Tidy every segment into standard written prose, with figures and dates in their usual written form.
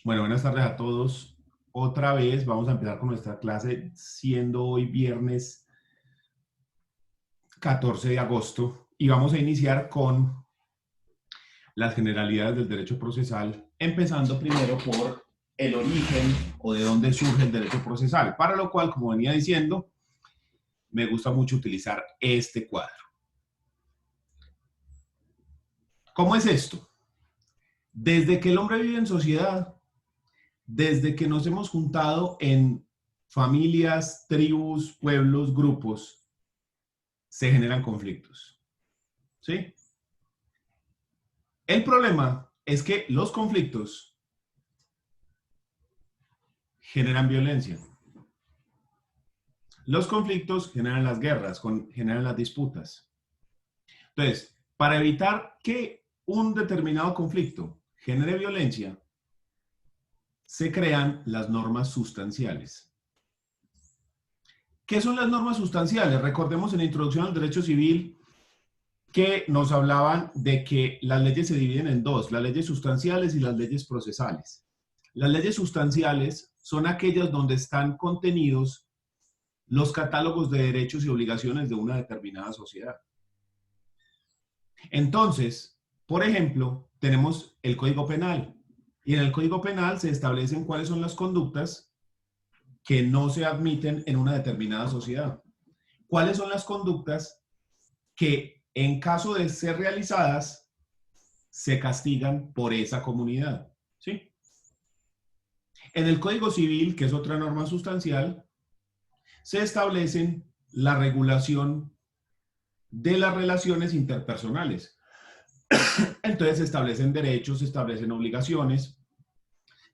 Bueno, buenas tardes a todos. Otra vez vamos a empezar con nuestra clase, siendo hoy viernes 14 de agosto, y vamos a iniciar con las generalidades del derecho procesal, empezando primero por el origen o de dónde surge el derecho procesal, para lo cual, como venía diciendo, me gusta mucho utilizar este cuadro. ¿Cómo es esto? Desde que el hombre vive en sociedad, desde que nos hemos juntado en familias, tribus, pueblos, grupos, se generan conflictos. ¿Sí? El problema es que los conflictos generan violencia. Los conflictos generan las guerras, generan las disputas. Entonces, para evitar que un determinado conflicto genere violencia, se crean las normas sustanciales. ¿Qué son las normas sustanciales? Recordemos en la introducción al derecho civil que nos hablaban de que las leyes se dividen en dos, las leyes sustanciales y las leyes procesales. Las leyes sustanciales son aquellas donde están contenidos los catálogos de derechos y obligaciones de una determinada sociedad. Entonces, por ejemplo, tenemos el Código Penal, y en el Código Penal se establecen cuáles son las conductas que no se admiten en una determinada sociedad. ¿Cuáles son las conductas que en caso de ser realizadas se castigan por esa comunidad? ¿Sí? En el Código Civil, que es otra norma sustancial, se establecen la regulación de las relaciones interpersonales. Entonces se establecen derechos, se establecen obligaciones,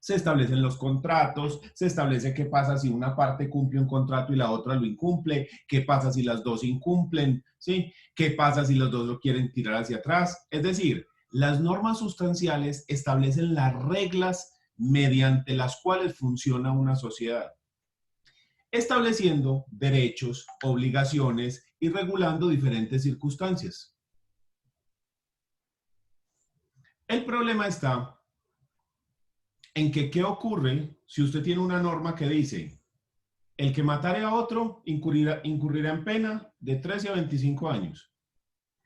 se establecen los contratos, se establece qué pasa si una parte cumple un contrato y la otra lo incumple, qué pasa si las dos incumplen, ¿sí? ¿Qué pasa si los dos lo quieren tirar hacia atrás? Es decir, las normas sustanciales establecen las reglas mediante las cuales funciona una sociedad, estableciendo derechos, obligaciones y regulando diferentes circunstancias. El problema está en que, ¿qué ocurre si usted tiene una norma que dice el que matare a otro incurrirá en pena de 13 a 25 años?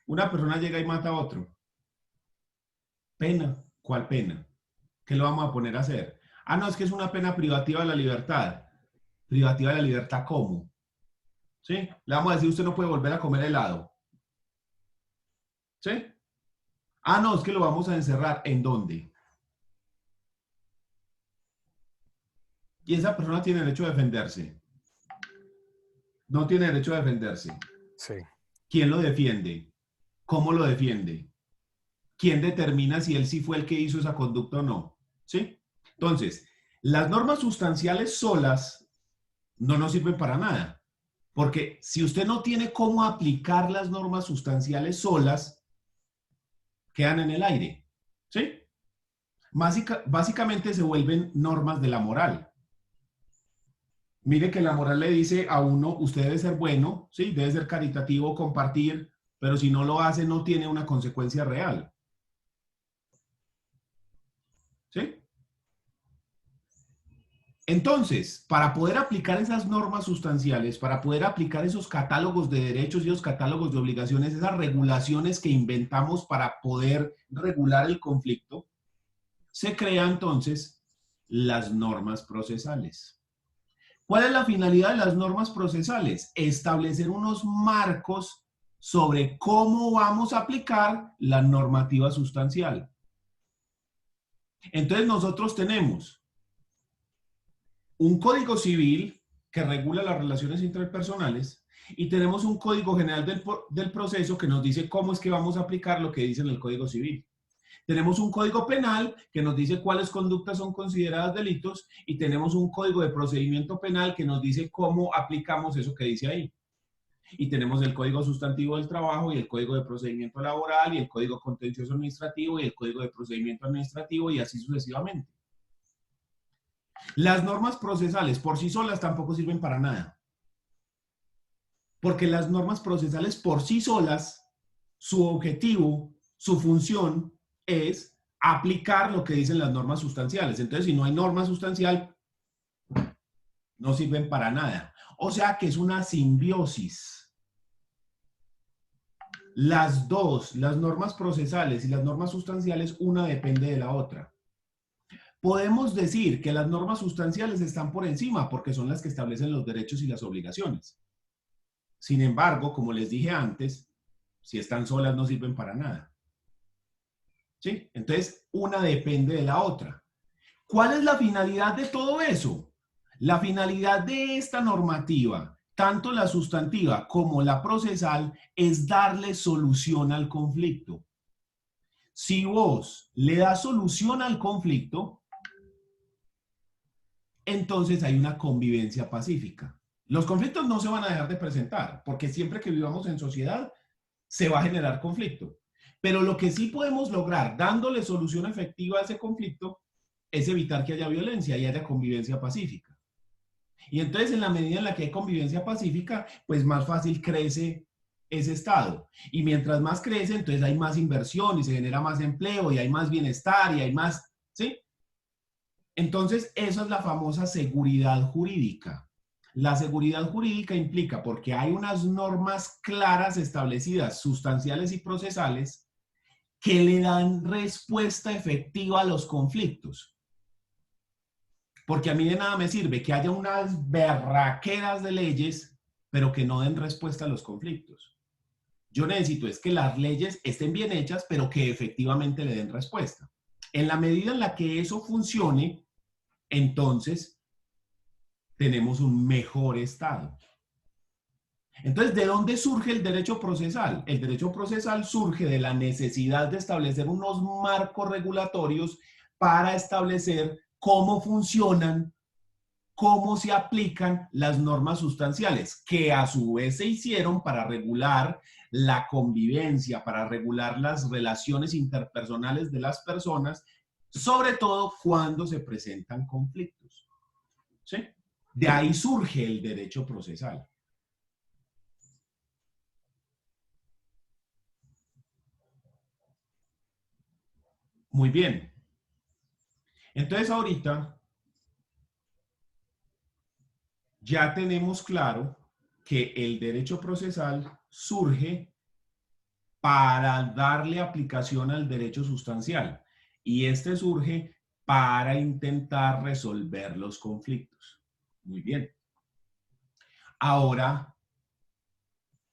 Una persona llega y mata a otro. ¿Pena? ¿Cuál pena? ¿Qué lo vamos a poner a hacer? Ah, no, es que es una pena privativa de la libertad. ¿Privativa de la libertad cómo? ¿Sí? Le vamos a decir, usted no puede volver a comer helado. ¿Sí? Ah, no, es que lo vamos a encerrar. ¿En dónde? Y esa persona tiene derecho a defenderse. No tiene derecho a defenderse. Sí. ¿Quién lo defiende? ¿Cómo lo defiende? ¿Quién determina si él sí fue el que hizo esa conducta o no? ¿Sí? Entonces, las normas sustanciales solas no nos sirven para nada. Porque si usted no tiene cómo aplicar las normas sustanciales solas, quedan en el aire. ¿Sí? Básicamente se vuelven normas de la moral. Mire que la moral le dice a uno, usted debe ser bueno, ¿sí? Debe ser caritativo, compartir, pero si no lo hace no tiene una consecuencia real. ¿Sí? Entonces, para poder aplicar esas normas sustanciales, para poder aplicar esos catálogos de derechos y esos catálogos de obligaciones, esas regulaciones que inventamos para poder regular el conflicto, se crean entonces las normas procesales. ¿Cuál es la finalidad de las normas procesales? Establecer unos marcos sobre cómo vamos a aplicar la normativa sustancial. Entonces nosotros tenemos un código civil que regula las relaciones interpersonales y tenemos un código general del proceso que nos dice cómo es que vamos a aplicar lo que dice en el código civil. Tenemos un código penal que nos dice cuáles conductas son consideradas delitos y tenemos un código de procedimiento penal que nos dice cómo aplicamos eso que dice ahí. Y tenemos el código sustantivo del trabajo y el código de procedimiento laboral y el código contencioso administrativo y el código de procedimiento administrativo y así sucesivamente. Las normas procesales por sí solas tampoco sirven para nada. Porque las normas procesales por sí solas, su objetivo, su función es aplicar lo que dicen las normas sustanciales. Entonces, si no hay norma sustancial, no sirven para nada. O sea que es una simbiosis. Las dos, las normas procesales y las normas sustanciales, una depende de la otra. Podemos decir que las normas sustanciales están por encima porque son las que establecen los derechos y las obligaciones. Sin embargo, como les dije antes, si están solas no sirven para nada. ¿Sí? Entonces, una depende de la otra. ¿Cuál es la finalidad de todo eso? La finalidad de esta normativa, tanto la sustantiva como la procesal, es darle solución al conflicto. Si vos le das solución al conflicto, entonces hay una convivencia pacífica. Los conflictos no se van a dejar de presentar, porque siempre que vivamos en sociedad, se va a generar conflicto. Pero lo que sí podemos lograr dándole solución efectiva a ese conflicto es evitar que haya violencia y haya convivencia pacífica. Y entonces en la medida en la que hay convivencia pacífica, pues más fácil crece ese estado. Y mientras más crece, entonces hay más inversión y se genera más empleo y hay más bienestar y hay más, ¿sí? Entonces, eso es la famosa seguridad jurídica. La seguridad jurídica implica, porque hay unas normas claras establecidas, sustanciales y procesales, que le dan respuesta efectiva a los conflictos. Porque a mí de nada me sirve que haya unas berraqueras de leyes, pero que no den respuesta a los conflictos. Yo necesito es que las leyes estén bien hechas, pero que efectivamente le den respuesta. En la medida en la que eso funcione, entonces tenemos un mejor estado. Entonces, ¿de dónde surge el derecho procesal? El derecho procesal surge de la necesidad de establecer unos marcos regulatorios para establecer cómo funcionan, cómo se aplican las normas sustanciales, que a su vez se hicieron para regular la convivencia, para regular las relaciones interpersonales de las personas, sobre todo cuando se presentan conflictos. ¿Sí? De ahí surge el derecho procesal. Muy bien. Entonces ahorita ya tenemos claro que el derecho procesal surge para darle aplicación al derecho sustancial y este surge para intentar resolver los conflictos. Muy bien. Ahora,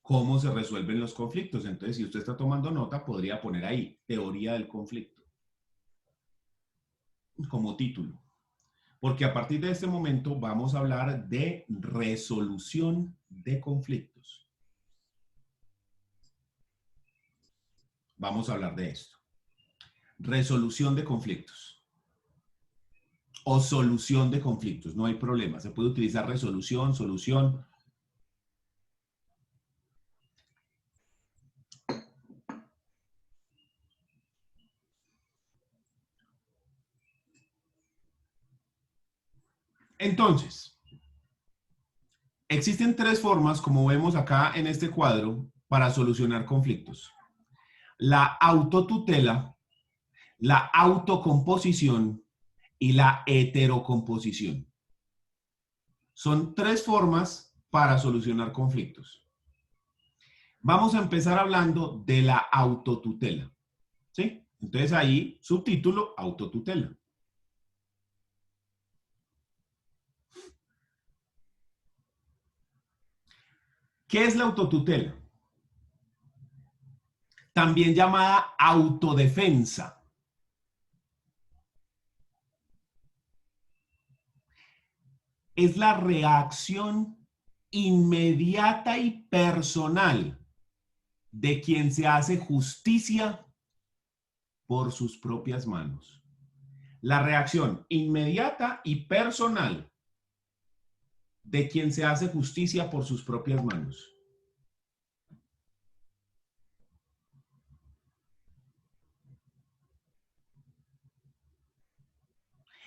¿cómo se resuelven los conflictos? Entonces, si usted está tomando nota, podría poner ahí, teoría del conflicto, como título. Porque a partir de este momento vamos a hablar de resolución de conflictos. Vamos a hablar de esto. Resolución de conflictos. O solución de conflictos. No hay problema. Se puede utilizar resolución, solución. Entonces, existen tres formas, como vemos acá en este cuadro, para solucionar conflictos. La autotutela, la autocomposición y la heterocomposición. Son tres formas para solucionar conflictos. Vamos a empezar hablando de la autotutela. ¿Sí? Entonces ahí, subtítulo, autotutela. ¿Qué es la autotutela? También llamada autodefensa. Es la reacción inmediata y personal de quien se hace justicia por sus propias manos. La reacción inmediata y personal de quien se hace justicia por sus propias manos.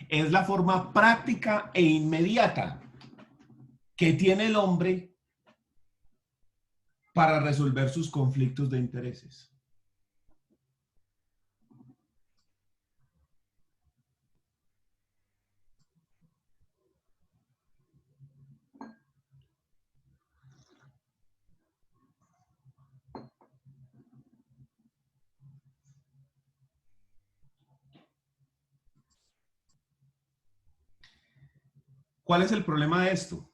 Es la forma práctica e inmediata que tiene el hombre para resolver sus conflictos de intereses. ¿Cuál es el problema de esto?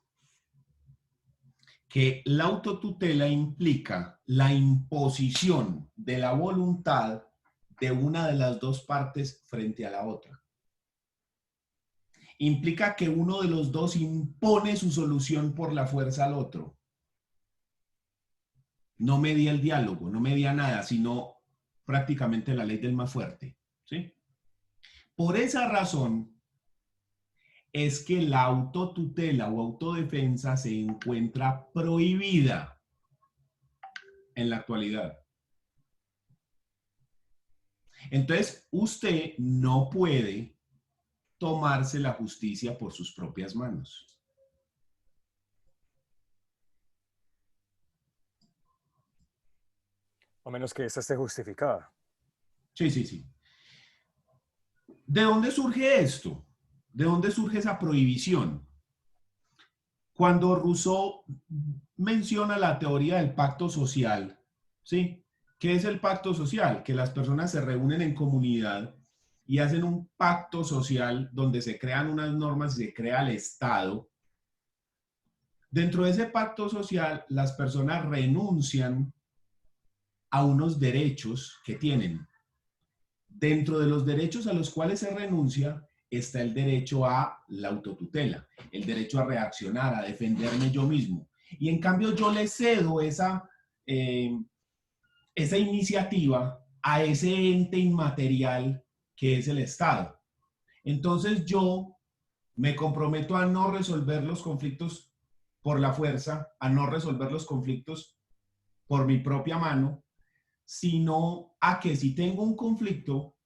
Que la autotutela implica la imposición de la voluntad de una de las dos partes frente a la otra. Implica que uno de los dos impone su solución por la fuerza al otro. No media el diálogo, no media nada, sino prácticamente la ley del más fuerte, ¿sí? Por esa razón es que la autotutela o autodefensa se encuentra prohibida en la actualidad. Entonces, usted no puede tomarse la justicia por sus propias manos. A menos que esta esté justificada. Sí, sí, sí. ¿De dónde surge esto? ¿De dónde surge esa prohibición? Cuando Rousseau menciona la teoría del pacto social, ¿sí? ¿Qué es el pacto social? Que las personas se reúnen en comunidad y hacen un pacto social donde se crean unas normas y se crea el Estado. Dentro de ese pacto social, las personas renuncian a unos derechos que tienen. Dentro de los derechos a los cuales se renuncia está el derecho a la autotutela, el derecho a reaccionar, a defenderme yo mismo. Y en cambio yo le cedo esa iniciativa a ese ente inmaterial que es el Estado. Entonces yo me comprometo a no resolver los conflictos por la fuerza, a no resolver los conflictos por mi propia mano, sino a que si tengo un conflicto,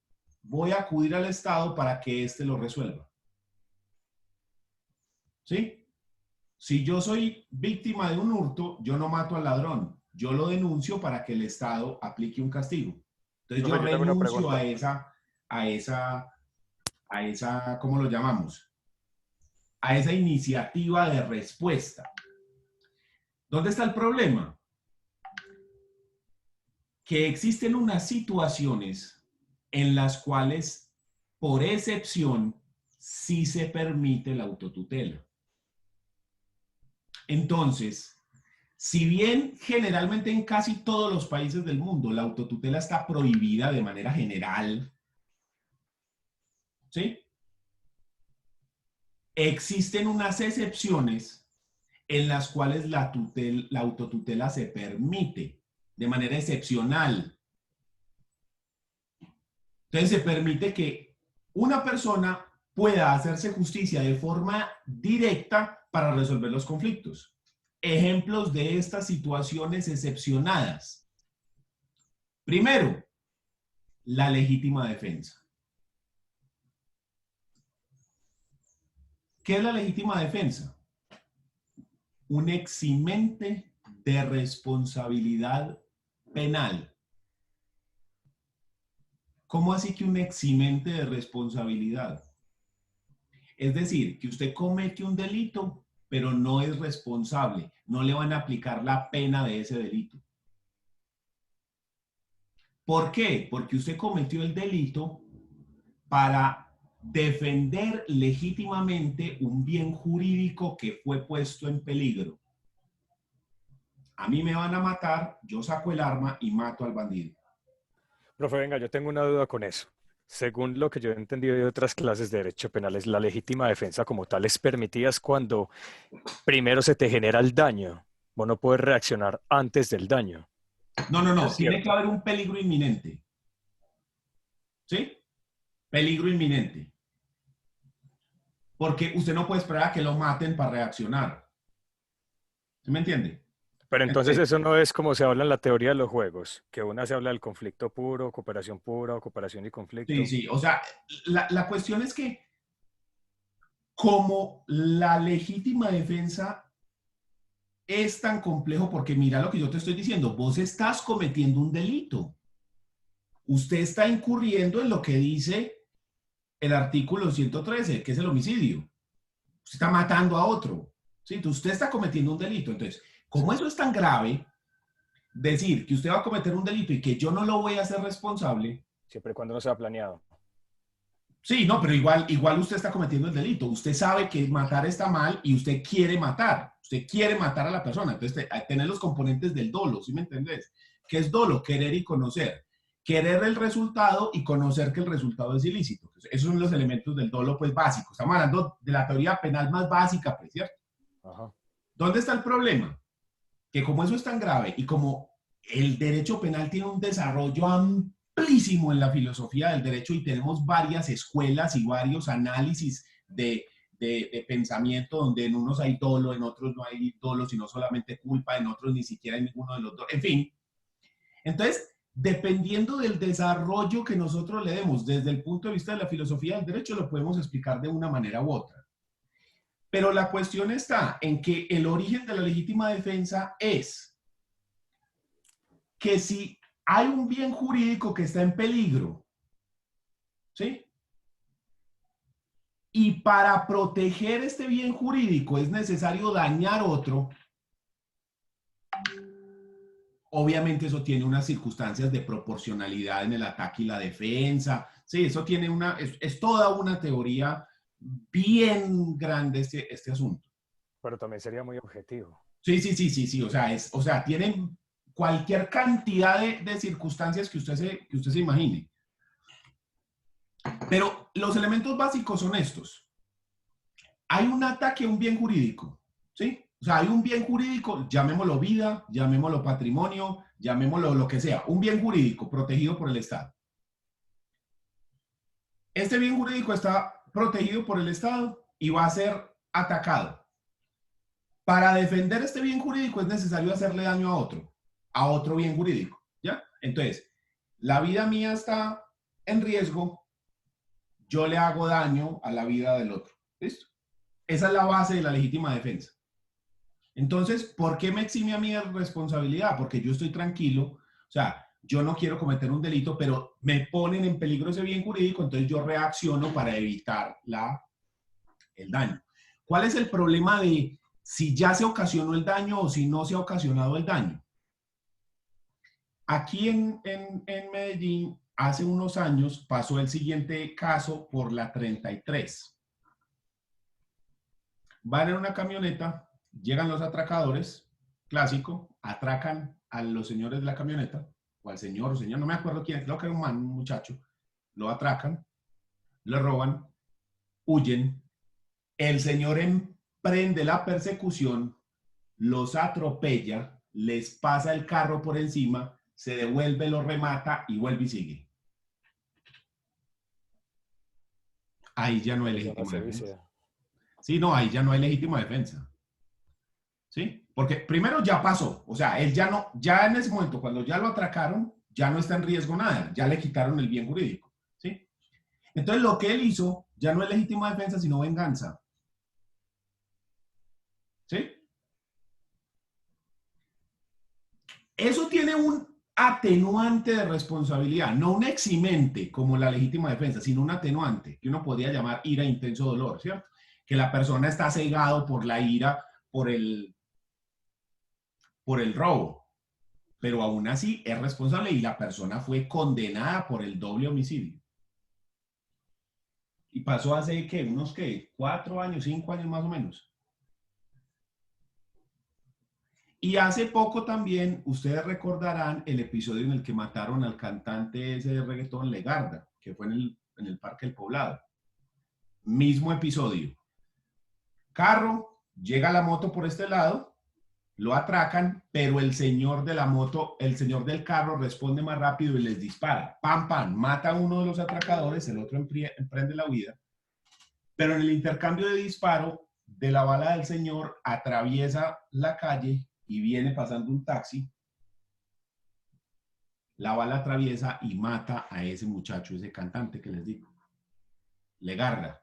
voy a acudir al Estado para que éste lo resuelva. ¿Sí? Si yo soy víctima de un hurto, yo no mato al ladrón, yo lo denuncio para que el Estado aplique un castigo. Entonces yo Profe, yo tengo una renuncio pregunta. ¿cómo lo llamamos? A esa iniciativa de respuesta. ¿Dónde está el problema? Que existen unas situaciones en las cuales, por excepción, sí se permite la autotutela. Entonces, si bien generalmente en casi todos los países del mundo la autotutela está prohibida de manera general, ¿sí? Existen unas excepciones en las cuales la autotutela se permite de manera excepcional. Entonces se permite que una persona pueda hacerse justicia de forma directa para resolver los conflictos. Ejemplos de estas situaciones excepcionadas. Primero, la legítima defensa. ¿Qué es la legítima defensa? Un eximente de responsabilidad penal. ¿Cómo así que un eximente de responsabilidad? Es decir, que usted comete un delito, pero no es responsable. No le van a aplicar la pena de ese delito. ¿Por qué? Porque usted cometió el delito para defender legítimamente un bien jurídico que fue puesto en peligro. A mí me van a matar, yo saco el arma y mato al bandido. Profe, venga, yo tengo una duda con eso. Según lo que yo he entendido de otras clases de derecho penal, es la legítima defensa como tal es permitida es cuando primero se te genera el daño. Vos no puedes reaccionar antes del daño. No, no, ¿Es no. Tiene que cierto? haber un peligro inminente. ¿Sí? Peligro inminente. Porque usted no puede esperar a que lo maten para reaccionar. ¿Sí me entiende? Pero entonces Entonces, eso no es como se habla en la teoría de los juegos, que una se habla del conflicto puro, cooperación y sí, conflicto. sí. O sea, la cuestión es que como la legítima defensa es tan complejo, porque mira lo que yo te estoy diciendo, vos estás cometiendo un delito. Usted está incurriendo en lo que dice el artículo 113, que es el homicidio. Usted está matando a otro. ¿Sí? Usted está cometiendo un delito. Entonces, como Sí. eso es tan grave, decir que usted va a cometer un delito y que yo no lo voy a hacer responsable, Siempre y cuando no sea planeado. Sí, no, pero igual usted está cometiendo el delito. Usted sabe que matar está mal, y usted está cometiendo el delito. Usted sabe que matar está mal y usted quiere matar. Usted quiere matar a la persona. Entonces, tener los componentes del dolo, ¿sí me entendés? ¿Qué es dolo? Querer y conocer. Querer el resultado y conocer que el resultado es ilícito. Esos son los elementos del dolo, pues, básicos. Estamos hablando de la teoría penal más básica, pues, ¿cierto? Ajá. ¿Dónde está el problema? Que como eso es tan grave y como el derecho penal tiene un desarrollo amplísimo en la filosofía del derecho y tenemos varias escuelas y varios análisis de pensamiento donde en unos hay dolo, en otros no hay dolo, sino solamente culpa, en otros ni siquiera hay ninguno de los dos, en fin. Entonces, dependiendo del desarrollo que nosotros le demos desde el punto de vista de la filosofía del derecho, lo podemos explicar de una manera u otra. Pero la cuestión está en que el origen de la legítima defensa es que si hay un bien jurídico que está en peligro, ¿sí? Y para proteger este bien jurídico es necesario dañar otro, obviamente eso tiene unas circunstancias de proporcionalidad en el ataque y la defensa, sí, eso tiene es toda una teoría bien grande este asunto. Pero también sería muy objetivo. Sí, o sea, tienen cualquier cantidad de circunstancias que usted se imagine. Pero los elementos básicos son estos. Hay un ataque a un bien jurídico, ¿sí? O sea, hay un bien jurídico, llamémoslo vida, llamémoslo patrimonio, llamémoslo lo que sea, un bien jurídico protegido por el Estado. Este bien jurídico está protegido por el Estado y va a ser atacado. Para defender este bien jurídico es necesario hacerle daño a otro bien jurídico, ¿ya? Entonces, la vida mía está en riesgo, yo le hago daño a la vida del otro, ¿listo? Esa es la base de la legítima defensa. Entonces, ¿por qué me exime a mí de responsabilidad? Porque yo estoy tranquilo, o sea, yo no quiero cometer un delito, pero me ponen en peligro ese bien jurídico, entonces yo reacciono para evitar el daño. ¿Cuál es el problema de si ya se ocasionó el daño o si no se ha ocasionado el daño? Aquí en Medellín, hace unos años, pasó el siguiente caso por la 33. Van en una camioneta, llegan los atracadores, clásico, atracan a los señores de la camioneta, o al señor o señor, no me acuerdo quién, creo que era un muchacho, lo atracan, lo roban, huyen, el señor emprende la persecución, los atropella, les pasa el carro por encima, se devuelve, lo remata y vuelve y sigue. Ahí ya no hay Eso no legítima se defensa. dice. Sí, no, ahí ya no hay legítima defensa. ¿Sí? Porque primero ya pasó, o sea, él ya no, ya en ese momento, cuando ya lo atracaron, ya no está en riesgo nada, ya le quitaron el bien jurídico, ¿sí? Entonces lo que él hizo ya no es legítima defensa, sino venganza, ¿sí? Eso tiene un atenuante de responsabilidad, no un eximente como la legítima defensa, sino un atenuante, que uno podría llamar ira, intenso dolor, ¿cierto? Que la persona está cegado por la ira, por el robo, pero aún así es responsable y la persona fue condenada por el doble homicidio. Y pasó hace, ¿qué? Unos, ¿qué? 4 años, 5 años más o menos. Y hace poco también, ustedes recordarán el episodio en el que mataron al cantante ese de reggaetón Legarda, que fue en el Parque del Poblado. Mismo episodio. Carro, llega la moto por este lado, lo atracan, pero el señor de la moto, el señor del carro responde más rápido y les dispara. Pam, pam, mata a uno de los atracadores, el otro emprende la huida. Pero en el intercambio de disparo de la bala del señor, atraviesa la calle y viene pasando un taxi. La bala atraviesa y mata a ese muchacho, ese cantante que les digo. Legarda.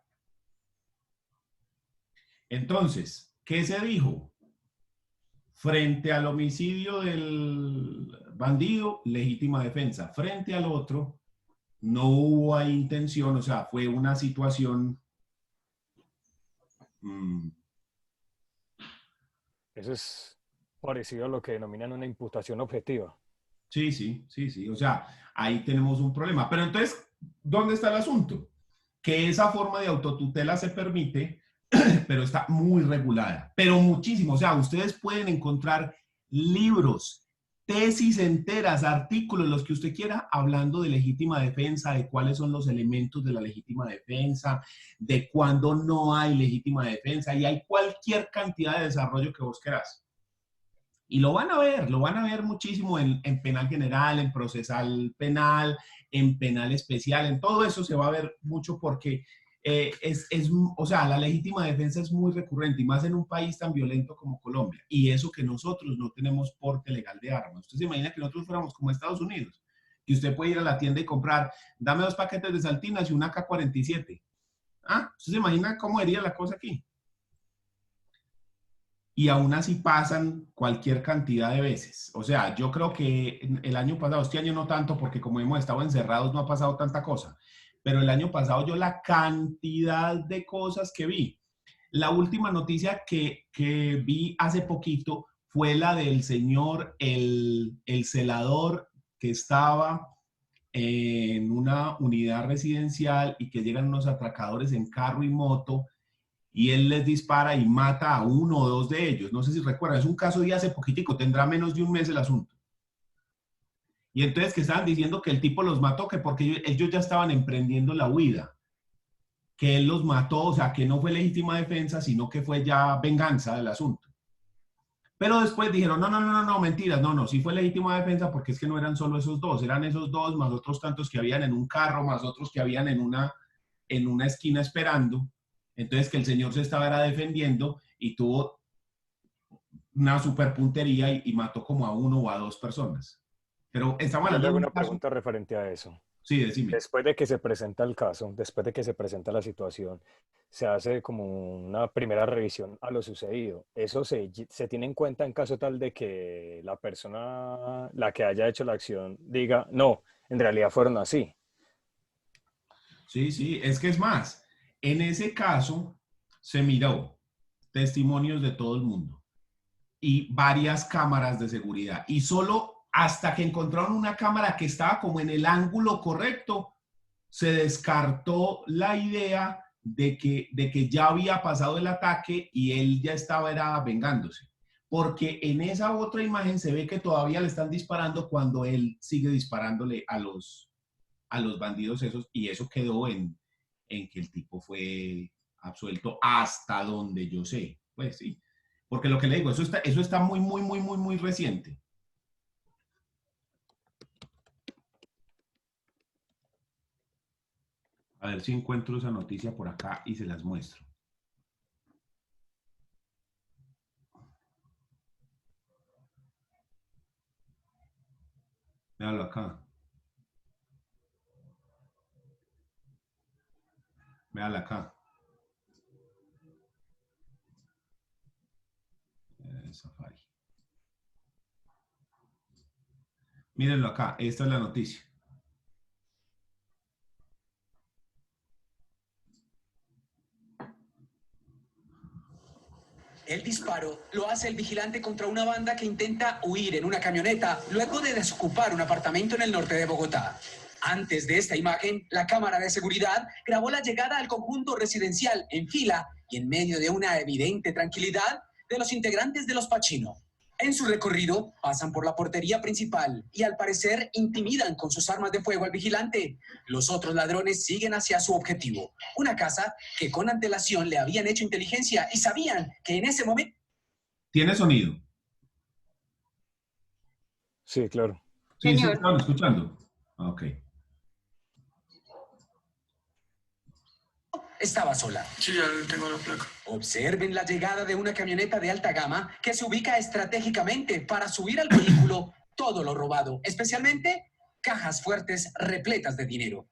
Entonces, ¿qué se dijo? Frente al homicidio del bandido, legítima defensa. Frente al otro, no hubo ahí intención, o sea, fue una situación... Eso es parecido a lo que denominan una imputación objetiva. Sí, o sea, ahí tenemos un problema. Pero entonces, ¿dónde está el asunto? que esa forma de autotutela se permite, pero está muy regulada, pero muchísimo. O sea, ustedes pueden encontrar libros, tesis enteras, artículos, los que usted quiera, hablando de legítima defensa, de cuáles son los elementos de la legítima defensa, de cuándo no hay legítima defensa, y hay cualquier cantidad de desarrollo que vos querás. Y lo van a ver muchísimo en penal general, en procesal penal, en penal especial, en todo eso se va a ver mucho porque o sea, la legítima defensa es muy recurrente y más en un país tan violento como Colombia. Y eso que nosotros no tenemos porte legal de armas. Usted se imagina que nosotros fuéramos como Estados Unidos, que usted puede ir a la tienda y comprar, dame 2 paquetes de saltinas y una AK-47. Ah, ¿usted se imagina cómo sería la cosa aquí? Y aún así pasan cualquier cantidad de veces. O sea, yo creo que el año pasado, este año no tanto, porque como hemos estado encerrados no ha pasado tanta cosa, pero el año pasado yo la cantidad de cosas que vi. La última noticia que vi hace poquito fue la del señor, el celador que estaba en una unidad residencial y que llegan unos atracadores en carro y moto y él les dispara y mata a uno o dos de ellos. No sé si recuerdan, es un caso de hace poquitico, tendrá menos de un mes el asunto. Y entonces que estaban diciendo que el tipo los mató, que porque ellos ya estaban emprendiendo la huida, que él los mató, o sea, que no fue legítima defensa, sino que fue ya venganza del asunto. Pero después dijeron, no, mentiras, no, sí fue legítima defensa porque es que no eran solo esos dos, eran esos dos más otros tantos que habían en un carro, más otros que habían en una esquina esperando. Entonces que el señor se estaba defendiendo y tuvo una super puntería y mató como a uno o a dos personas. Pero estamos Yo le hablando de hago un una caso. pregunta referente a eso. Sí, decime. Después de que se presenta el caso, después de que se presenta la situación, se hace como una primera revisión a lo sucedido. Eso se tiene en cuenta en caso tal de que la persona, la que haya hecho la acción, diga, no, en realidad fueron así. Sí, es que es más, en ese caso se miró testimonios de todo el mundo y varias cámaras de seguridad. Y solo hasta que encontraron una cámara que estaba como en el ángulo correcto, se descartó la idea de que ya había pasado el ataque y él ya estaba era vengándose. Porque en esa otra imagen se ve que todavía le están disparando cuando él sigue disparándole a los bandidos esos y eso quedó en que el tipo fue absuelto hasta donde yo sé. Pues sí, porque lo que le digo, eso está muy reciente. A ver si encuentro esa noticia por acá y se las muestro. Véalo acá. Véala acá. Safari. Mírenlo acá. Esta es la noticia. El disparo lo hace el vigilante contra una banda que intenta huir en una camioneta luego de desocupar un apartamento en el norte de Bogotá. Antes de esta imagen, la cámara de seguridad grabó la llegada al conjunto residencial en fila y en medio de una evidente tranquilidad de los integrantes de los Pacino. En su recorrido, pasan por la portería principal y al parecer intimidan con sus armas de fuego al vigilante. Los otros ladrones siguen hacia su objetivo, una casa que con antelación le habían hecho inteligencia y sabían que en ese momento... ¿Tiene sonido? Sí, claro. Sí, sí, Señor, estaban escuchando. Ok. estaba sola. Sí, ya tengo la placa. Observen la llegada de una camioneta de alta gama que se ubica estratégicamente para subir al vehículo todo lo robado, especialmente cajas fuertes repletas de dinero.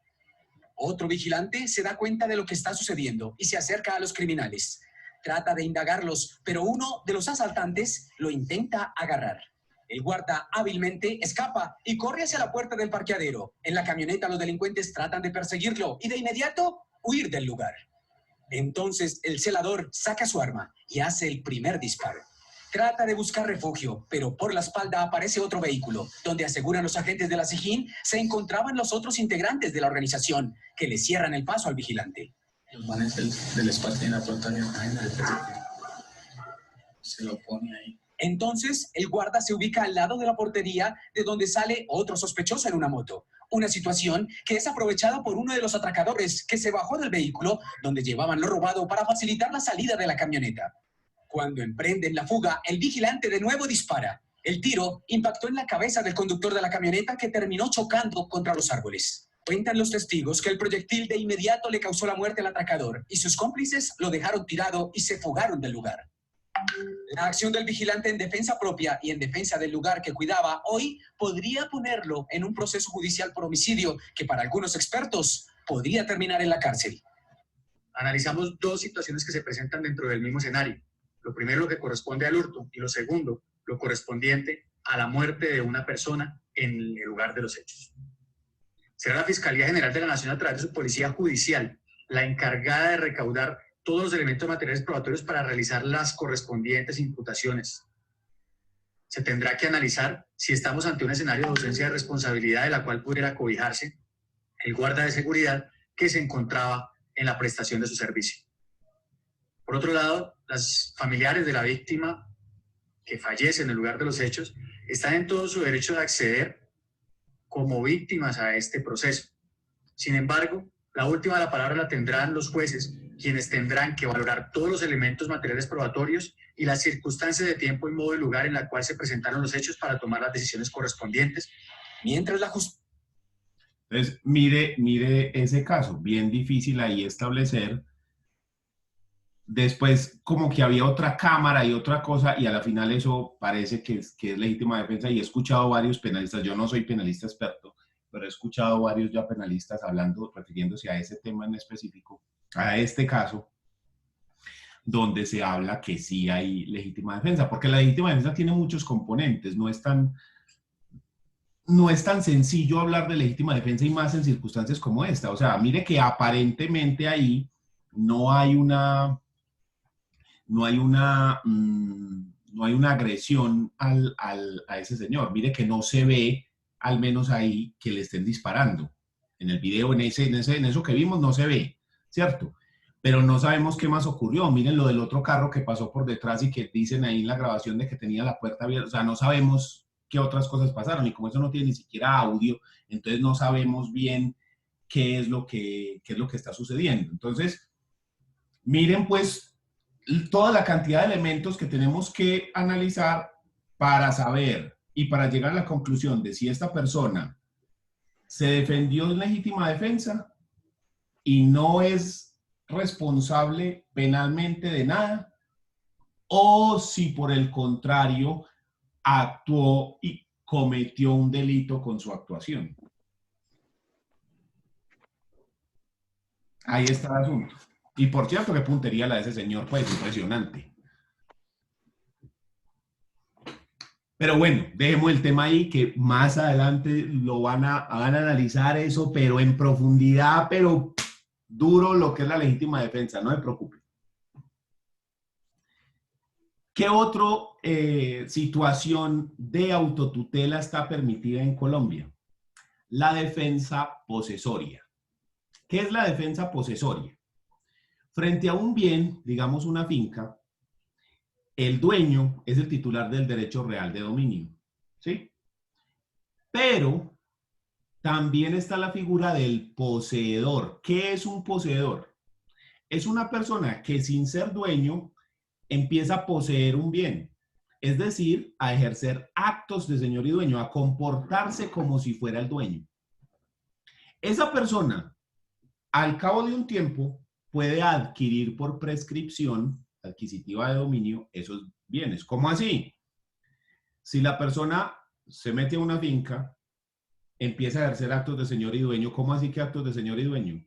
Otro vigilante se da cuenta de lo que está sucediendo y se acerca a los criminales. Trata de indagarlos, pero uno de los asaltantes lo intenta agarrar. El guarda hábilmente escapa y corre hacia la puerta del parqueadero. En la camioneta los delincuentes tratan de perseguirlo y de inmediato huir del lugar. Entonces el celador saca su arma y hace el primer disparo. Trata de buscar refugio, pero por la espalda aparece otro vehículo, donde aseguran los agentes de la SIJIN se encontraban los otros integrantes de la organización, que le cierran el paso al vigilante. Los manes del espacio en la puerta se lo pone ahí. Entonces, el guarda se ubica al lado de la portería, de donde sale otro sospechoso en una moto. Una situación que es aprovechada por uno de los atracadores, que se bajó del vehículo donde llevaban lo robado para facilitar la salida de la camioneta. Cuando emprenden la fuga, el vigilante de nuevo dispara. El tiro impactó en la cabeza del conductor de la camioneta, que terminó chocando contra los árboles. Cuentan los testigos que el proyectil de inmediato le causó la muerte al atracador y sus cómplices lo dejaron tirado y se fugaron del lugar. La acción del vigilante en defensa propia y en defensa del lugar que cuidaba hoy podría ponerlo en un proceso judicial por homicidio que para algunos expertos podría terminar en la cárcel. Analizamos dos situaciones que se presentan dentro del mismo escenario. Lo primero, lo que corresponde al hurto, y lo segundo, lo correspondiente a la muerte de una persona en el lugar de los hechos. Será la Fiscalía General de la Nación, a través de su Policía Judicial, la encargada de recaudar todos los elementos materiales probatorios para realizar las correspondientes imputaciones. Se tendrá que analizar si estamos ante un escenario de ausencia de responsabilidad de la cual pudiera cobijarse el guarda de seguridad que se encontraba en la prestación de su servicio. Por otro lado, los familiares de la víctima que fallece en el lugar de los hechos están en todo su derecho de acceder como víctimas a este proceso. Sin embargo, la última la palabra la tendrán los jueces, quienes tendrán que valorar todos los elementos materiales probatorios y las circunstancias de tiempo y modo y lugar en la cual se presentaron los hechos para tomar las decisiones correspondientes. Mientras la justicia... Entonces, mire ese caso, bien difícil ahí establecer. Después, como que había otra cámara y otra cosa, y a la final eso parece que es legítima defensa, y he escuchado varios penalistas, yo no soy penalista experto, pero he escuchado varios ya penalistas hablando, refiriéndose a ese tema en específico, a este caso, donde se habla que sí hay legítima defensa, porque la legítima defensa tiene muchos componentes, no es tan sencillo hablar de legítima defensa, y más en circunstancias como esta. O sea, mire que aparentemente ahí no hay una agresión a ese señor. Mire que no se ve, al menos ahí, que le estén disparando. En el video, en eso que vimos, no se ve, ¿cierto? Pero no sabemos qué más ocurrió. Miren lo del otro carro que pasó por detrás y que dicen ahí en la grabación de que tenía la puerta abierta. O sea, no sabemos qué otras cosas pasaron, y como eso no tiene ni siquiera audio, entonces no sabemos bien qué es lo que está sucediendo. Entonces, miren pues toda la cantidad de elementos que tenemos que analizar para saber y para llegar a la conclusión de si esta persona se defendió en legítima defensa y no es responsable penalmente de nada, o si por el contrario actuó y cometió un delito con su actuación. Ahí está el asunto. Y por cierto, qué puntería la de ese señor, pues impresionante. Pero bueno, dejemos el tema ahí, que más adelante lo van a analizar eso, pero en profundidad, pero duro, lo que es la legítima defensa, no se preocupe. ¿Qué otra situación de autotutela está permitida en Colombia? La defensa posesoria. ¿Qué es la defensa posesoria? Frente a un bien, digamos una finca, el dueño es el titular del derecho real de dominio, ¿sí? Pero también está la figura del poseedor. ¿Qué es un poseedor? Es una persona que sin ser dueño empieza a poseer un bien, es decir, a ejercer actos de señor y dueño, a comportarse como si fuera el dueño. Esa persona, al cabo de un tiempo, puede adquirir por prescripción adquisitiva de dominio esos bienes. ¿Cómo así? Si la persona se mete a una finca, empieza a ejercer actos de señor y dueño. ¿Cómo así que actos de señor y dueño?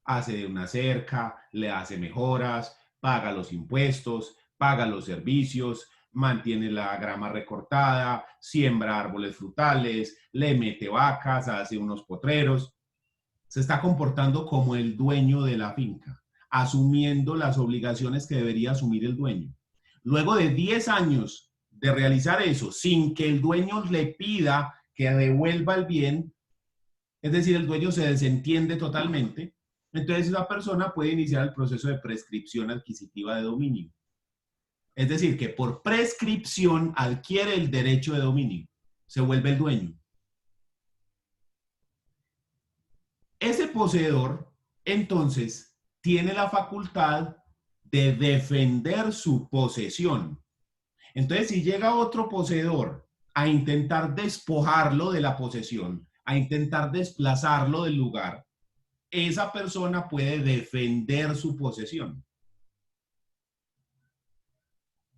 Hace una cerca, le hace mejoras, paga los impuestos, paga los servicios, mantiene la grama recortada, siembra árboles frutales, le mete vacas, hace unos potreros. Se está comportando como el dueño de la finca, asumiendo las obligaciones que debería asumir el dueño. Luego de 10 años de realizar eso sin que el dueño le pida que devuelva el bien, es decir, el dueño se desentiende totalmente, entonces esa persona puede iniciar el proceso de prescripción adquisitiva de dominio. Es decir, que por prescripción adquiere el derecho de dominio, se vuelve el dueño. Ese poseedor, entonces, tiene la facultad de defender su posesión. Entonces, si llega otro poseedor a intentar despojarlo de la posesión, a intentar desplazarlo del lugar, esa persona puede defender su posesión.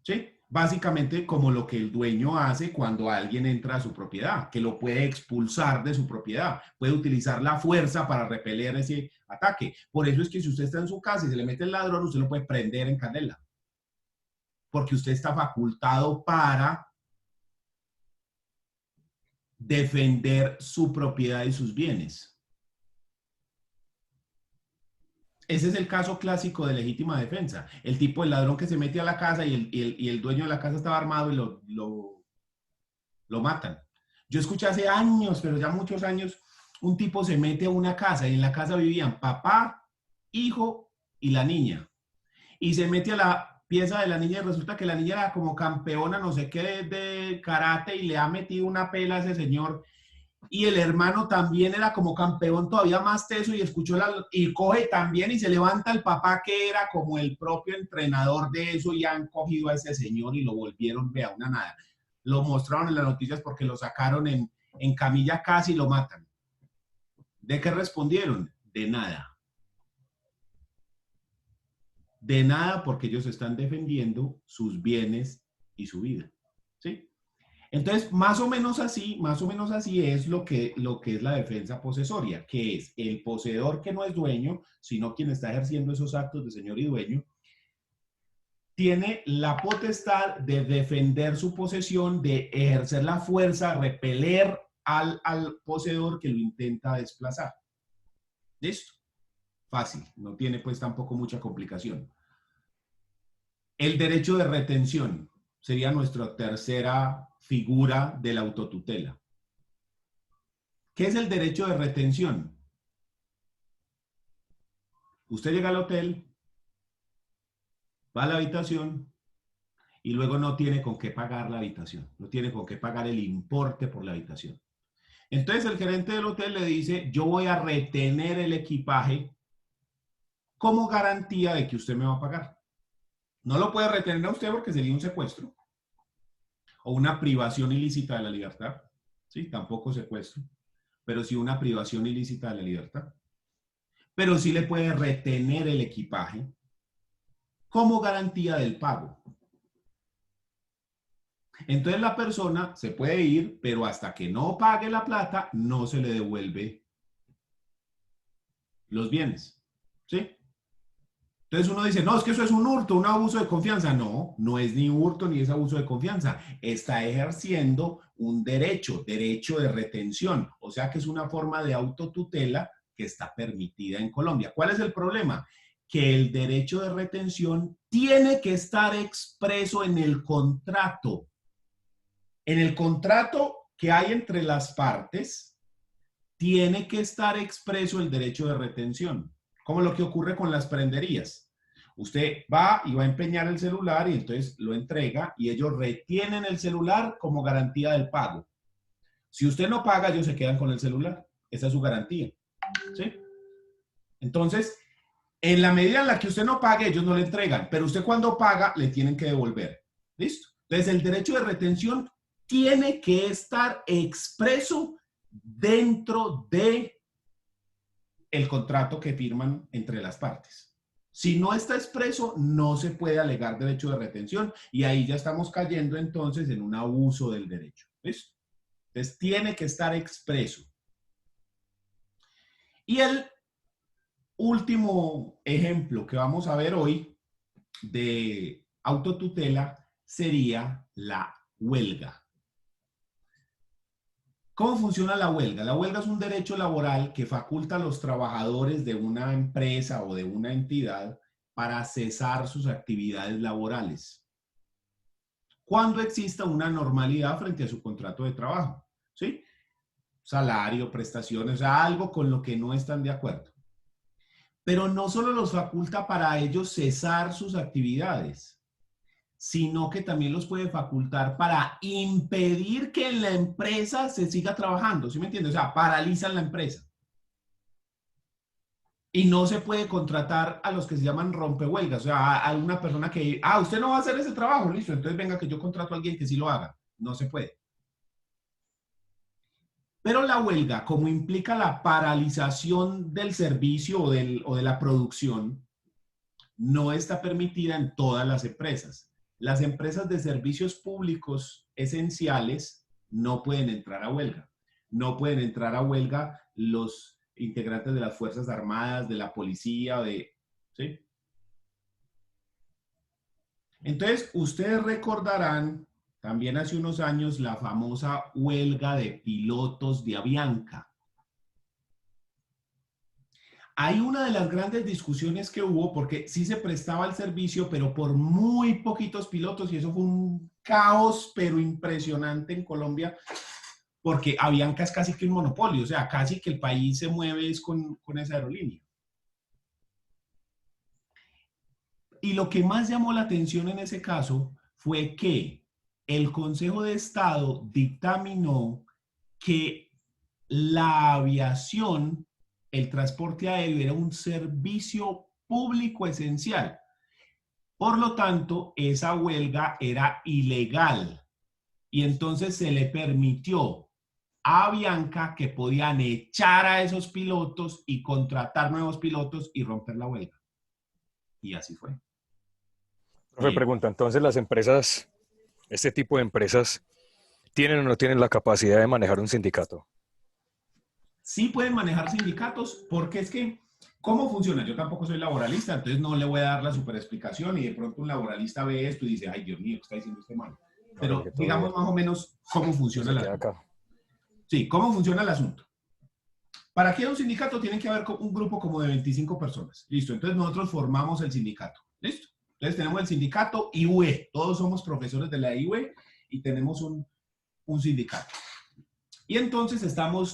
¿Sí? Básicamente como lo que el dueño hace cuando alguien entra a su propiedad, que lo puede expulsar de su propiedad, puede utilizar la fuerza para repeler ese ataque. Por eso es que si usted está en su casa y se le mete el ladrón, usted lo puede prender en candela, porque usted está facultado para defender su propiedad y sus bienes. Ese es el caso clásico de legítima defensa. El tipo del ladrón que se mete a la casa y el dueño de la casa estaba armado y lo matan. Yo escuché hace años, pero ya muchos años, un tipo se mete a una casa y en la casa vivían papá, hijo y la niña. Y se mete a la pieza de la niña y resulta que la niña era como campeona, no sé qué, de karate y le ha metido una pela a ese señor. Y el hermano también era como campeón todavía más teso y escuchó y coge también y se levanta el papá que era como el propio entrenador de eso y han cogido a ese señor y lo volvieron, vea, una nada. Lo mostraron en las noticias porque lo sacaron en camilla casi y lo matan. ¿De qué respondieron? De nada. De nada porque ellos están defendiendo sus bienes y su vida. ¿Sí? Entonces, más o menos así es lo que es la defensa posesoria, que es el poseedor que no es dueño, sino quien está ejerciendo esos actos de señor y dueño, tiene la potestad de defender su posesión, de ejercer la fuerza, repeler al poseedor que lo intenta desplazar. ¿Listo? Fácil, no tiene pues tampoco mucha complicación. El derecho de retención sería nuestra tercera figura de la autotutela. ¿Qué es el derecho de retención? Usted llega al hotel, va a la habitación y luego no tiene con qué pagar la habitación, no tiene con qué pagar el importe por la habitación. Entonces el gerente del hotel le dice, yo voy a retener el equipaje como garantía de que usted me va a pagar. No lo puede retener a usted porque sería un secuestro o una privación ilícita de la libertad. Sí, tampoco secuestro, pero sí una privación ilícita de la libertad. Pero sí le puede retener el equipaje como garantía del pago. Entonces la persona se puede ir, pero hasta que no pague la plata, no se le devuelve los bienes. ¿Sí? Entonces uno dice, no, es que eso es un hurto, un abuso de confianza. No, no es ni hurto ni es abuso de confianza. Está ejerciendo un derecho de retención. O sea que es una forma de autotutela que está permitida en Colombia. ¿Cuál es el problema? Que el derecho de retención tiene que estar expreso en el contrato. En el contrato que hay entre las partes, tiene que estar expreso el derecho de retención. Como lo que ocurre con las prenderías. Usted va y va a empeñar el celular y entonces lo entrega y ellos retienen el celular como garantía del pago. Si usted no paga, ellos se quedan con el celular. Esa es su garantía. ¿Sí? Entonces, en la medida en la que usted no pague, ellos no le entregan, pero usted cuando paga, le tienen que devolver. ¿Listo? Entonces, el derecho de retención tiene que estar expreso dentro de el contrato que firman entre las partes. Si no está expreso, no se puede alegar derecho de retención y ahí ya estamos cayendo entonces en un abuso del derecho. ¿Listo? Entonces, tiene que estar expreso. Y el último ejemplo que vamos a ver hoy de autotutela sería la huelga. ¿Cómo funciona la huelga? La huelga es un derecho laboral que faculta a los trabajadores de una empresa o de una entidad para cesar sus actividades laborales. cuando exista una normalidad frente a su contrato de trabajo, ¿sí? Salario, prestaciones, o sea, algo con lo que no están de acuerdo. Pero no solo los faculta para ellos cesar sus actividades, sino que también los puede facultar para impedir que en la empresa se siga trabajando, ¿sí me entiendes? O sea, paralizan la empresa. Y no se puede contratar a los que se llaman rompehuelgas, o sea, a una persona que, usted no va a hacer ese trabajo, listo, entonces venga que yo contrato a alguien que sí lo haga. No se puede. Pero la huelga, como implica la paralización del servicio o de la producción, no está permitida en todas las empresas. Las empresas de servicios públicos esenciales no pueden entrar a huelga. No pueden entrar a huelga los integrantes de las Fuerzas Armadas, de la policía, ¿sí? Entonces, ustedes recordarán también hace unos años la famosa huelga de pilotos de Avianca. Hay una de las grandes discusiones que hubo porque sí se prestaba el servicio, pero por muy poquitos pilotos, y eso fue un caos, pero impresionante en Colombia, porque Avianca es casi que un monopolio, o sea, casi que el país se mueve es con esa aerolínea. Y lo que más llamó la atención en ese caso fue que el Consejo de Estado dictaminó que la aviación, el transporte aéreo, era un servicio público esencial. Por lo tanto, esa huelga era ilegal. Y entonces se le permitió a Avianca que podían echar a esos pilotos y contratar nuevos pilotos y romper la huelga. Y así fue. Profe, pregunta, entonces las empresas, este tipo de empresas, ¿tienen o no tienen la capacidad de manejar un sindicato? Sí pueden manejar sindicatos, porque es que, ¿cómo funciona? Yo tampoco soy laboralista, entonces no le voy a dar la super explicación y de pronto un laboralista ve esto y dice, ay, Dios mío, ¿qué está diciendo este man? Pero digamos más o menos cómo funciona el asunto. Sí, ¿cómo funciona el asunto? Para que haya un sindicato tiene que haber un grupo como de 25 personas. Listo, entonces nosotros formamos el sindicato. Listo. Entonces tenemos el sindicato IUE. Todos somos profesores de la IUE y tenemos un sindicato. Y entonces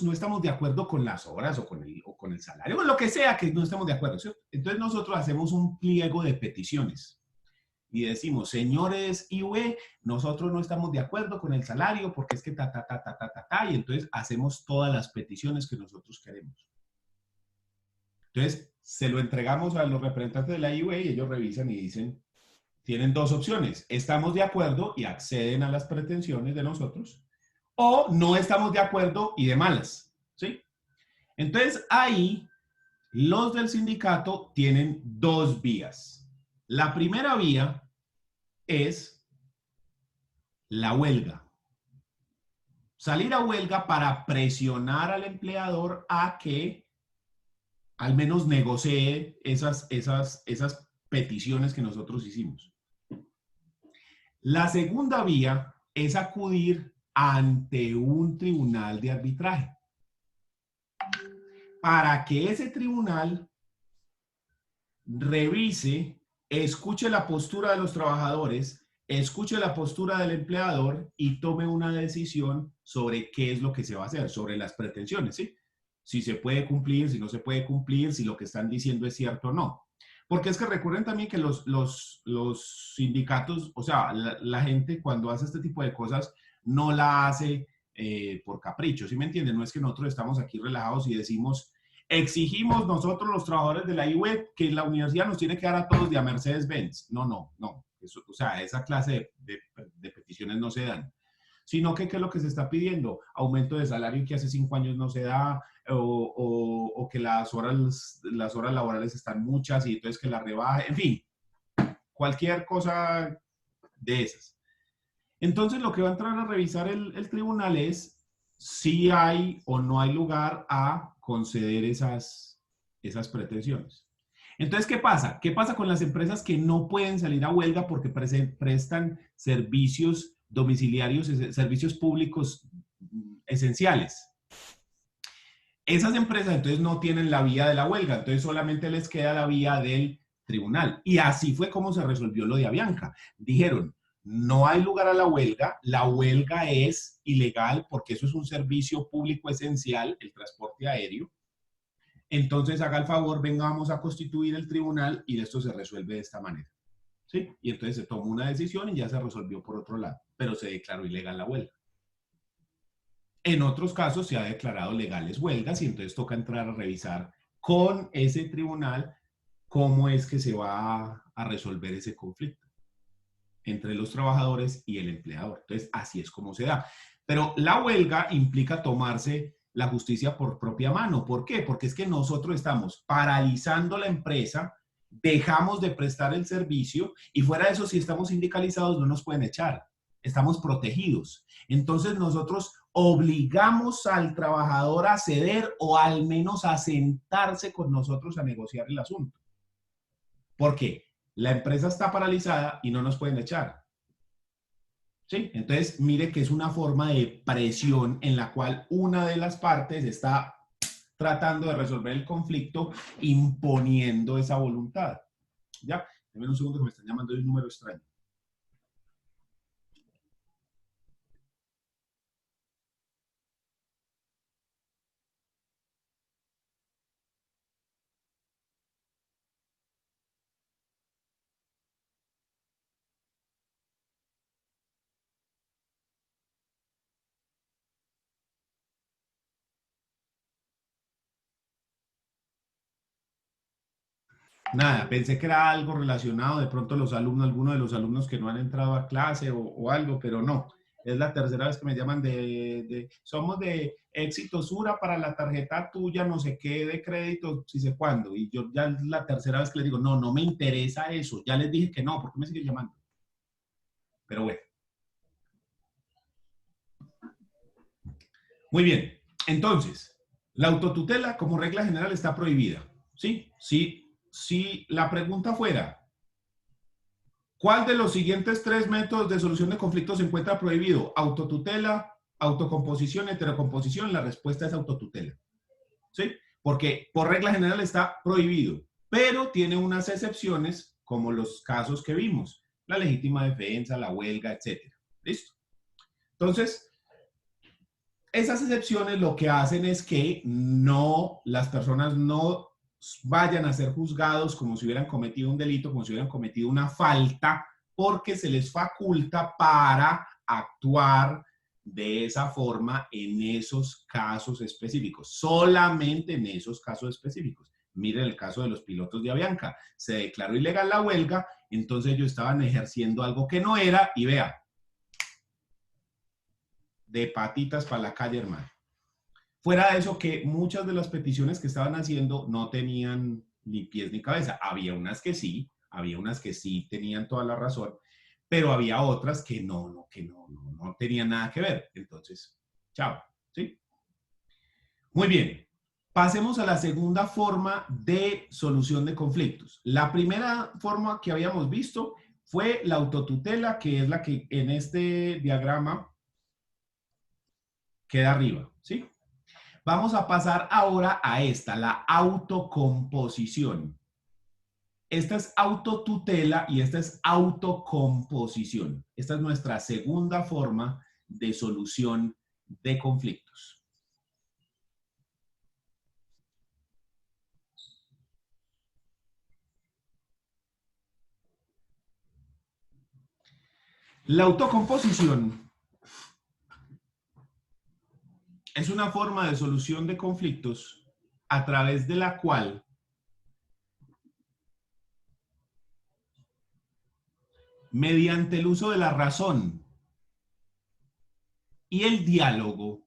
no estamos de acuerdo con las horas o con el salario, o lo que sea que no estemos de acuerdo, ¿cierto? Entonces nosotros hacemos un pliego de peticiones. Y decimos, señores IUE, nosotros no estamos de acuerdo con el salario porque es que y entonces hacemos todas las peticiones que nosotros queremos. Entonces, se lo entregamos a los representantes de la IUE y ellos revisan y dicen, tienen dos opciones, estamos de acuerdo y acceden a las pretensiones de nosotros, o no estamos de acuerdo y de malas, ¿sí? Entonces, ahí, los del sindicato tienen dos vías. La primera vía es la huelga. Salir a huelga para presionar al empleador a que al menos negocie esas peticiones que nosotros hicimos. La segunda vía es acudir ante un tribunal de arbitraje para que ese tribunal revise, escuche la postura de los trabajadores, escuche la postura del empleador y tome una decisión sobre qué es lo que se va a hacer, sobre las pretensiones, ¿sí? Si se puede cumplir, si no se puede cumplir, si lo que están diciendo es cierto o no. Porque es que recuerden también que los sindicatos, o sea, la gente cuando hace este tipo de cosas no la hace por capricho, ¿sí me entienden? No es que nosotros estamos aquí relajados y decimos, exigimos nosotros los trabajadores de la IUE que la universidad nos tiene que dar a todos de a Mercedes-Benz. No. Eso, o sea, esa clase de peticiones no se dan. Sino que, ¿qué es lo que se está pidiendo? Aumento de salario que hace 5 años no se da, o que las horas laborales están muchas y entonces que la rebaje, en fin, cualquier cosa de esas. Entonces, lo que va a entrar a revisar el tribunal es si hay o no hay lugar a conceder esas pretensiones. Entonces, ¿qué pasa? ¿Qué pasa con las empresas que no pueden salir a huelga porque prestan servicios domiciliarios, servicios públicos esenciales? Esas empresas entonces no tienen la vía de la huelga, entonces solamente les queda la vía del tribunal. Y así fue como se resolvió lo de Avianca. Dijeron, no hay lugar a la huelga es ilegal porque eso es un servicio público esencial, el transporte aéreo. Entonces, haga el favor, venga, vamos a constituir el tribunal y esto se resuelve de esta manera. ¿Sí? Y entonces se tomó una decisión y ya se resolvió por otro lado, pero se declaró ilegal la huelga. En otros casos se ha declarado legales huelgas y entonces toca entrar a revisar con ese tribunal cómo es que se va a resolver ese conflicto entre los trabajadores y el empleador. Entonces, así es como se da. Pero la huelga implica tomarse la justicia por propia mano. ¿Por qué? Porque es que nosotros estamos paralizando la empresa, dejamos de prestar el servicio y fuera de eso, si estamos sindicalizados, no nos pueden echar. Estamos protegidos. Entonces, nosotros obligamos al trabajador a ceder o al menos a sentarse con nosotros a negociar el asunto. ¿Por qué? La empresa está paralizada y no nos pueden echar. ¿Sí? Entonces, mire que es una forma de presión en la cual una de las partes está tratando de resolver el conflicto imponiendo esa voluntad. ¿Ya? Denme un segundo que me están llamando de un número extraño. Nada, pensé que era algo relacionado, de pronto los alumnos, algunos de los alumnos que no han entrado a clase o algo, pero no. Es la tercera vez que me llaman somos de Exitosura para la tarjeta tuya, no sé qué, de crédito, si sé cuándo. Y yo ya es la tercera vez que les digo, no, no me interesa eso. Ya les dije que no, ¿por qué me siguen llamando? Pero bueno. Muy bien. Entonces, la autotutela como regla general está prohibida. ¿Sí? Sí. Si la pregunta fuera, ¿cuál de los siguientes 3 métodos de solución de conflictos se encuentra prohibido? Autotutela, autocomposición, heterocomposición. La respuesta es autotutela. ¿Sí? Porque por regla general está prohibido, pero tiene unas excepciones como los casos que vimos, la legítima defensa, la huelga, etc. ¿Listo? Entonces, esas excepciones lo que hacen es que las personas no vayan a ser juzgados como si hubieran cometido un delito, como si hubieran cometido una falta, porque se les faculta para actuar de esa forma en esos casos específicos, solamente en esos casos específicos. Miren el caso de los pilotos de Avianca. Se declaró ilegal la huelga, entonces ellos estaban ejerciendo algo que no era, y vea, de patitas para la calle, hermano. Fuera de eso, que muchas de las peticiones que estaban haciendo no tenían ni pies ni cabeza. Había unas que sí tenían toda la razón, pero había otras que no tenían nada que ver. Entonces, chao, ¿sí? Muy bien. Pasemos a la segunda forma de solución de conflictos. La primera forma que habíamos visto fue la autotutela, que es la que en este diagrama queda arriba, ¿sí? Vamos a pasar ahora a esta, la autocomposición. Esta es autotutela y esta es autocomposición. Esta es nuestra segunda forma de solución de conflictos. La autocomposición es una forma de solución de conflictos a través de la cual mediante el uso de la razón y el diálogo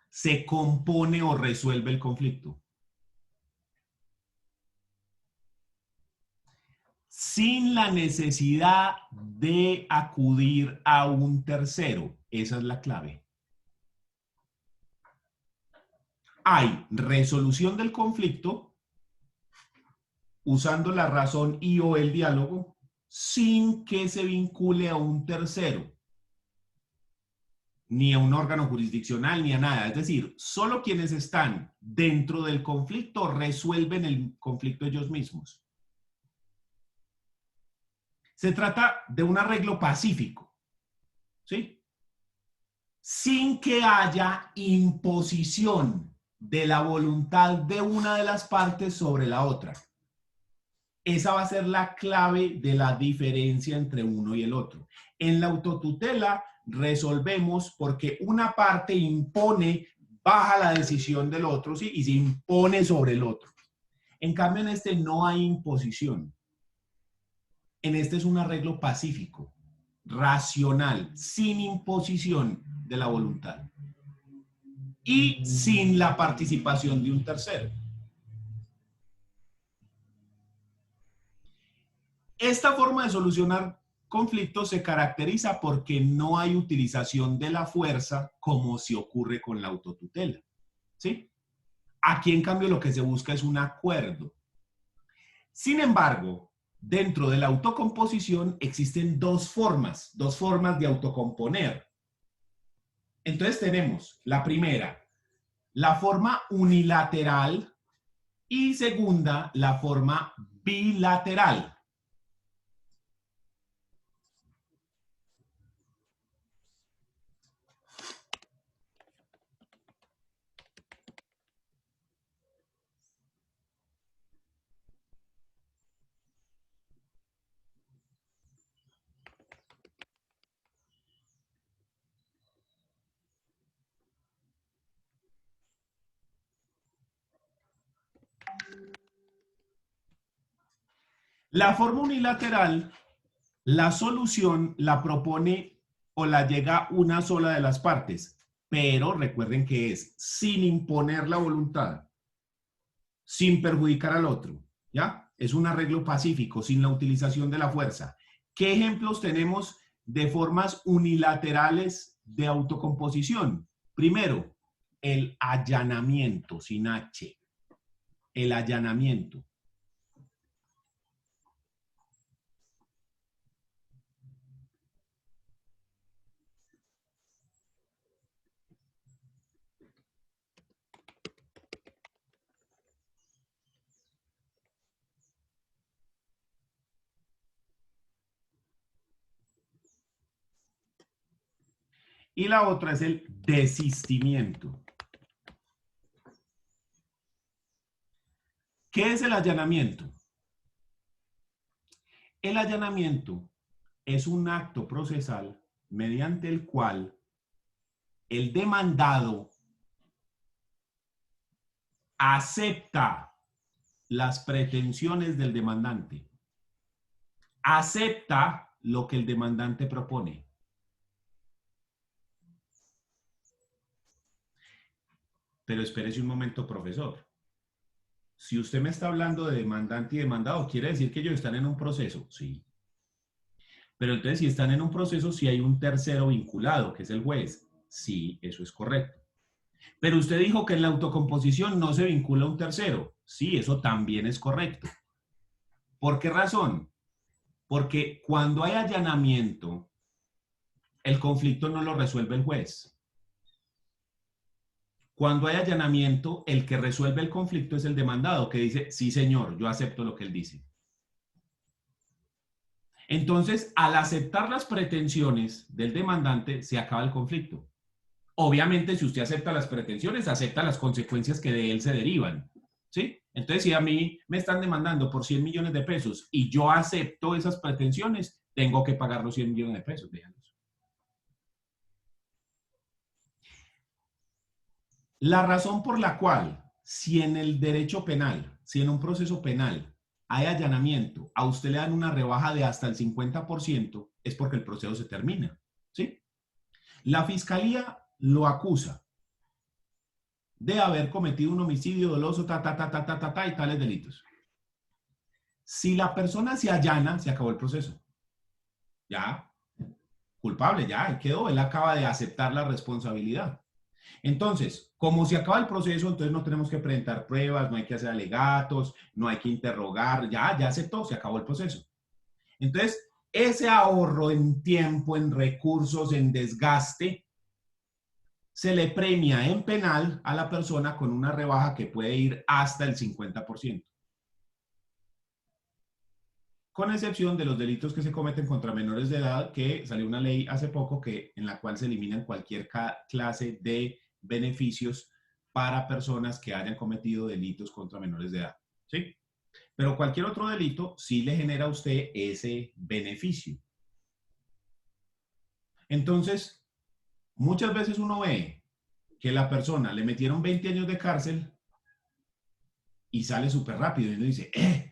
se compone o resuelve el conflicto. Sin la necesidad de acudir a un tercero. Esa es la clave. Hay resolución del conflicto usando la razón y o el diálogo sin que se vincule a un tercero, ni a un órgano jurisdiccional, ni a nada. Es decir, solo quienes están dentro del conflicto resuelven el conflicto ellos mismos. Se trata de un arreglo pacífico, ¿sí? Sin que haya imposición de la voluntad de una de las partes sobre la otra. Esa va a ser la clave de la diferencia entre uno y el otro. En la autotutela resolvemos porque una parte impone, baja la decisión del otro, ¿sí? Y se impone sobre el otro. En cambio, en este no hay imposición. En este es un arreglo pacífico, racional, sin imposición de la voluntad y sin la participación de un tercero. Esta forma de solucionar conflictos se caracteriza porque no hay utilización de la fuerza como se ocurre con la autotutela, ¿sí? Aquí, en cambio, lo que se busca es un acuerdo. Sin embargo, dentro de la autocomposición existen dos formas de autocomponer. Entonces tenemos la primera, la forma unilateral, y segunda, la forma bilateral. La forma unilateral, la solución la propone o la llega una sola de las partes, pero recuerden que es sin imponer la voluntad, sin perjudicar al otro, ¿ya? Es un arreglo pacífico, sin la utilización de la fuerza. ¿Qué ejemplos tenemos de formas unilaterales de autocomposición? Primero, el allanamiento, sin H. El allanamiento. Y la otra es el desistimiento. ¿Qué es el allanamiento? El allanamiento es un acto procesal mediante el cual el demandado acepta las pretensiones del demandante, acepta lo que el demandante propone. Pero espérese un momento, profesor. Si usted me está hablando de demandante y demandado, ¿quiere decir que ellos están en un proceso? Sí. Pero entonces, si están en un proceso, si hay un tercero vinculado, que es el juez. Sí, eso es correcto. Pero usted dijo que en la autocomposición no se vincula un tercero. Sí, eso también es correcto. ¿Por qué razón? Porque cuando hay allanamiento, el conflicto no lo resuelve el juez. Cuando hay allanamiento, el que resuelve el conflicto es el demandado, que dice, sí señor, yo acepto lo que él dice. Entonces, al aceptar las pretensiones del demandante, se acaba el conflicto. Obviamente, si usted acepta las pretensiones, acepta las consecuencias que de él se derivan, ¿sí? Entonces, si a mí me están demandando por 100 millones de pesos y yo acepto esas pretensiones, tengo que pagar los 100 millones de pesos, déjalos. La razón por la cual, si en el derecho penal, si en un proceso penal hay allanamiento, a usted le dan una rebaja de hasta el 50%, es porque el proceso se termina, ¿sí? La fiscalía lo acusa de haber cometido un homicidio doloso, y tales delitos. Si la persona se allana, se acabó el proceso. Ya, culpable, ya, ahí quedó, él acaba de aceptar la responsabilidad. Entonces, como se acaba el proceso, entonces no tenemos que presentar pruebas, no hay que hacer alegatos, no hay que interrogar, ya aceptó, se acabó el proceso. Entonces, ese ahorro en tiempo, en recursos, en desgaste, se le premia en penal a la persona con una rebaja que puede ir hasta el 50%. con excepción de los delitos que se cometen contra menores de edad, que salió una ley hace poco en la cual se eliminan cualquier clase de beneficios para personas que hayan cometido delitos contra menores de edad, ¿sí? Pero cualquier otro delito sí le genera a usted ese beneficio. Entonces, muchas veces uno ve que la persona le metieron 20 años de cárcel y sale súper rápido y uno dice,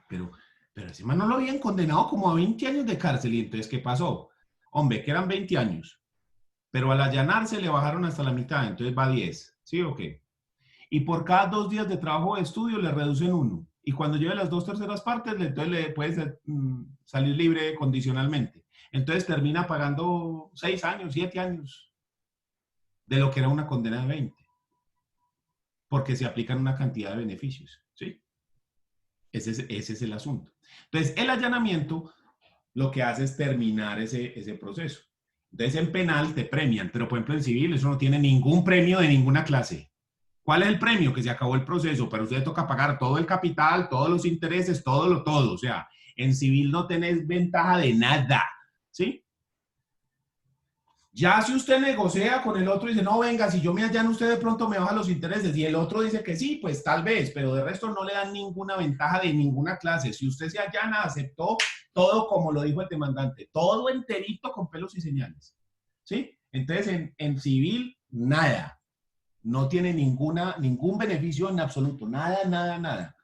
pero ese man no lo habían condenado como a 20 años de cárcel. Y entonces, ¿qué pasó? Hombre, que eran 20 años, pero al allanarse le bajaron hasta la mitad, entonces va a 10, ¿sí o qué? Y por cada 2 días de trabajo de estudio le reducen 1. Y cuando lleve las 2/3 partes, entonces le puede salir libre condicionalmente. Entonces termina pagando 6 años, 7 años de lo que era una condena de 20. Porque se aplican una cantidad de beneficios, ¿sí? Ese es el asunto. Entonces, el allanamiento lo que hace es terminar ese proceso. Entonces, en penal te premian, pero por ejemplo en civil eso no tiene ningún premio de ninguna clase. ¿Cuál es el premio? Que se acabó el proceso, pero usted toca pagar todo el capital, todos los intereses, todo. O sea, en civil no tenés ventaja de nada, ¿sí? Ya si usted negocia con el otro y dice, no, venga, si yo me allano, usted de pronto me baja los intereses. Y el otro dice que sí, pues tal vez, pero de resto no le dan ninguna ventaja de ninguna clase. Si usted se allana, aceptó todo como lo dijo el demandante, todo enterito con pelos y señales, ¿sí? Entonces, en civil, nada. No tiene ningún beneficio en absoluto. Nada.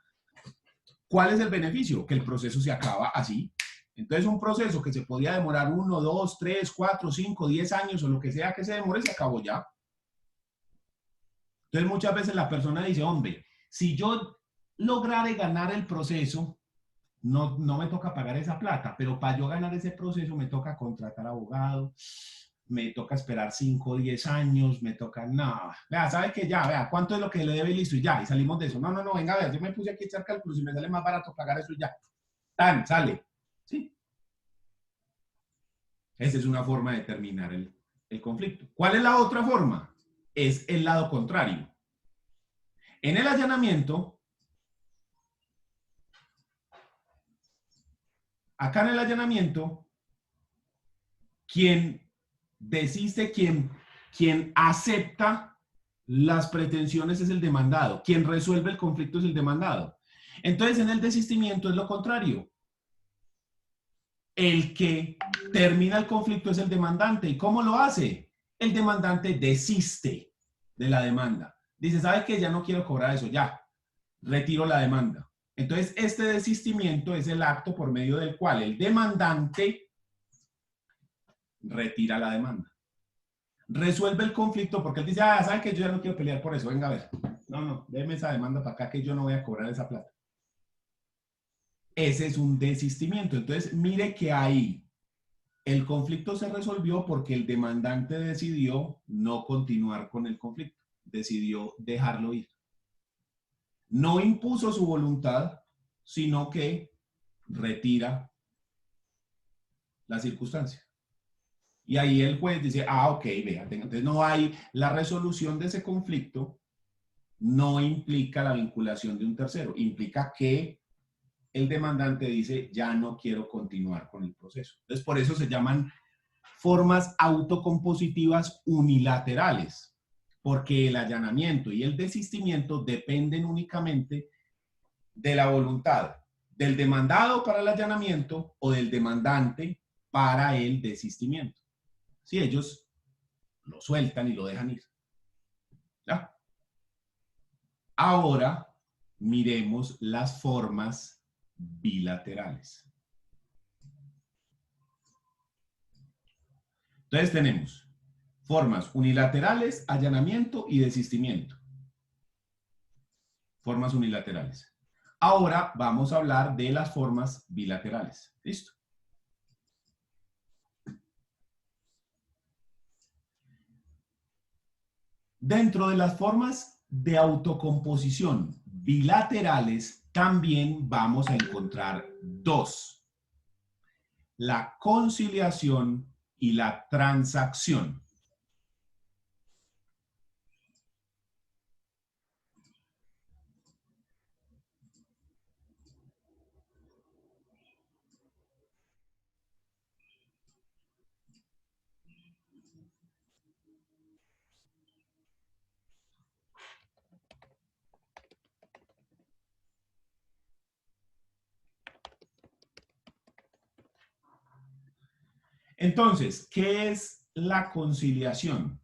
¿Cuál es el beneficio? Que el proceso se acaba así. Entonces, un proceso que se podía demorar 1, 2, 3, 4, 5, 10 años o lo que sea que se demore, se acabó ya. Entonces, muchas veces la persona dice, hombre, si yo lograra ganar el proceso, no me toca pagar esa plata, pero para yo ganar ese proceso me toca contratar abogado, me toca esperar 5 o 10 años, me toca, no, vea, ¿sabe qué? Ya, vea, ¿cuánto es lo que le debe y listo? Y ya, y salimos de eso. No, venga, a ver, yo me puse aquí a echar cálculos y me sale más barato pagar eso y ya. Tan, sale. ¿Sí? Esa es una forma de terminar el conflicto. ¿Cuál es la otra forma? Es el lado contrario. En el allanamiento, acá en el allanamiento, quien desiste, quien acepta las pretensiones es el demandado. Quien resuelve el conflicto es el demandado. Entonces, en el desistimiento es lo contrario. El que termina el conflicto es el demandante. ¿Y cómo lo hace? El demandante desiste de la demanda. Dice, ¿sabe qué? Ya no quiero cobrar eso, ya. Retiro la demanda. Entonces, este desistimiento es el acto por medio del cual el demandante retira la demanda. Resuelve el conflicto porque él dice, ¿sabe qué? Yo ya no quiero pelear por eso, venga a ver. No, déme esa demanda para acá que yo no voy a cobrar esa plata. Ese es un desistimiento. Entonces, mire que ahí el conflicto se resolvió porque el demandante decidió no continuar con el conflicto, decidió dejarlo ir. No impuso su voluntad, sino que retira la circunstancia. Y ahí el juez dice, ok, vea, entonces no hay la resolución de ese conflicto, no implica la vinculación de un tercero, implica que el demandante dice, ya no quiero continuar con el proceso. Entonces, por eso se llaman formas autocompositivas unilaterales, porque el allanamiento y el desistimiento dependen únicamente de la voluntad del demandado para el allanamiento o del demandante para el desistimiento. Si ellos lo sueltan y lo dejan ir. ¿Ya? Ahora miremos las formas bilaterales. Entonces tenemos formas unilaterales, allanamiento y desistimiento. Formas unilaterales. Ahora vamos a hablar de las formas bilaterales. ¿Listo? Dentro de las formas de autocomposición bilaterales también vamos a encontrar dos: la conciliación y la transacción. Entonces, ¿qué es la conciliación?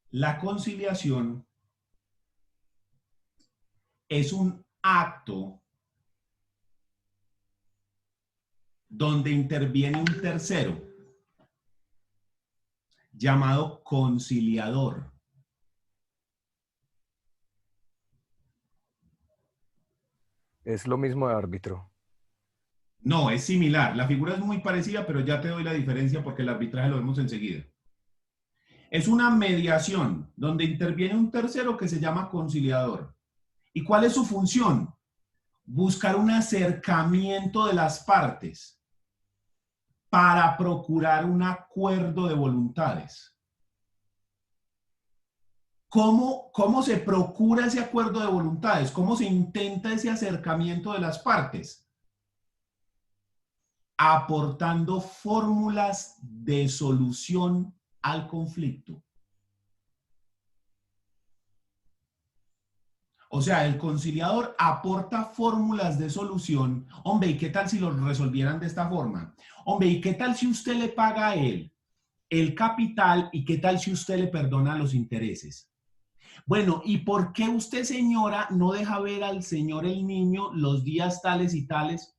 La conciliación es un acto donde interviene un tercero llamado conciliador. Es lo mismo de árbitro. No, es similar. La figura es muy parecida, pero ya te doy la diferencia porque el arbitraje lo vemos enseguida. Es una mediación donde interviene un tercero que se llama conciliador. ¿Y cuál es su función? Buscar un acercamiento de las partes para procurar un acuerdo de voluntades. ¿Cómo se procura ese acuerdo de voluntades? ¿Cómo se intenta ese acercamiento de las partes? Aportando fórmulas de solución al conflicto. O sea, el conciliador aporta fórmulas de solución. Hombre, ¿y qué tal si lo resolvieran de esta forma? Hombre, ¿y qué tal si usted le paga a él el capital y qué tal si usted le perdona los intereses? Bueno, ¿y por qué usted, señora, no deja ver al señor el niño los días tales y tales?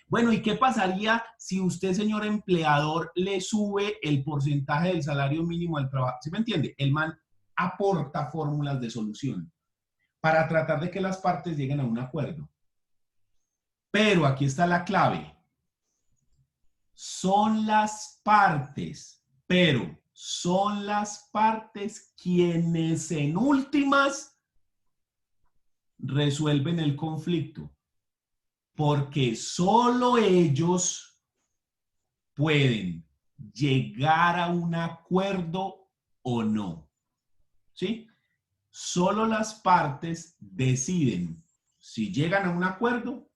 Bueno, ¿y qué pasaría si usted, señor empleador, le sube el porcentaje del salario mínimo al trabajo? ¿Sí me entiende? El man aporta fórmulas de solución para tratar de que las partes lleguen a un acuerdo. Pero aquí está la clave. Son las partes, pero son las partes quienes en últimas resuelven el conflicto. Porque solo ellos pueden llegar a un acuerdo o no. ¿Sí? Solo las partes deciden si llegan a un acuerdo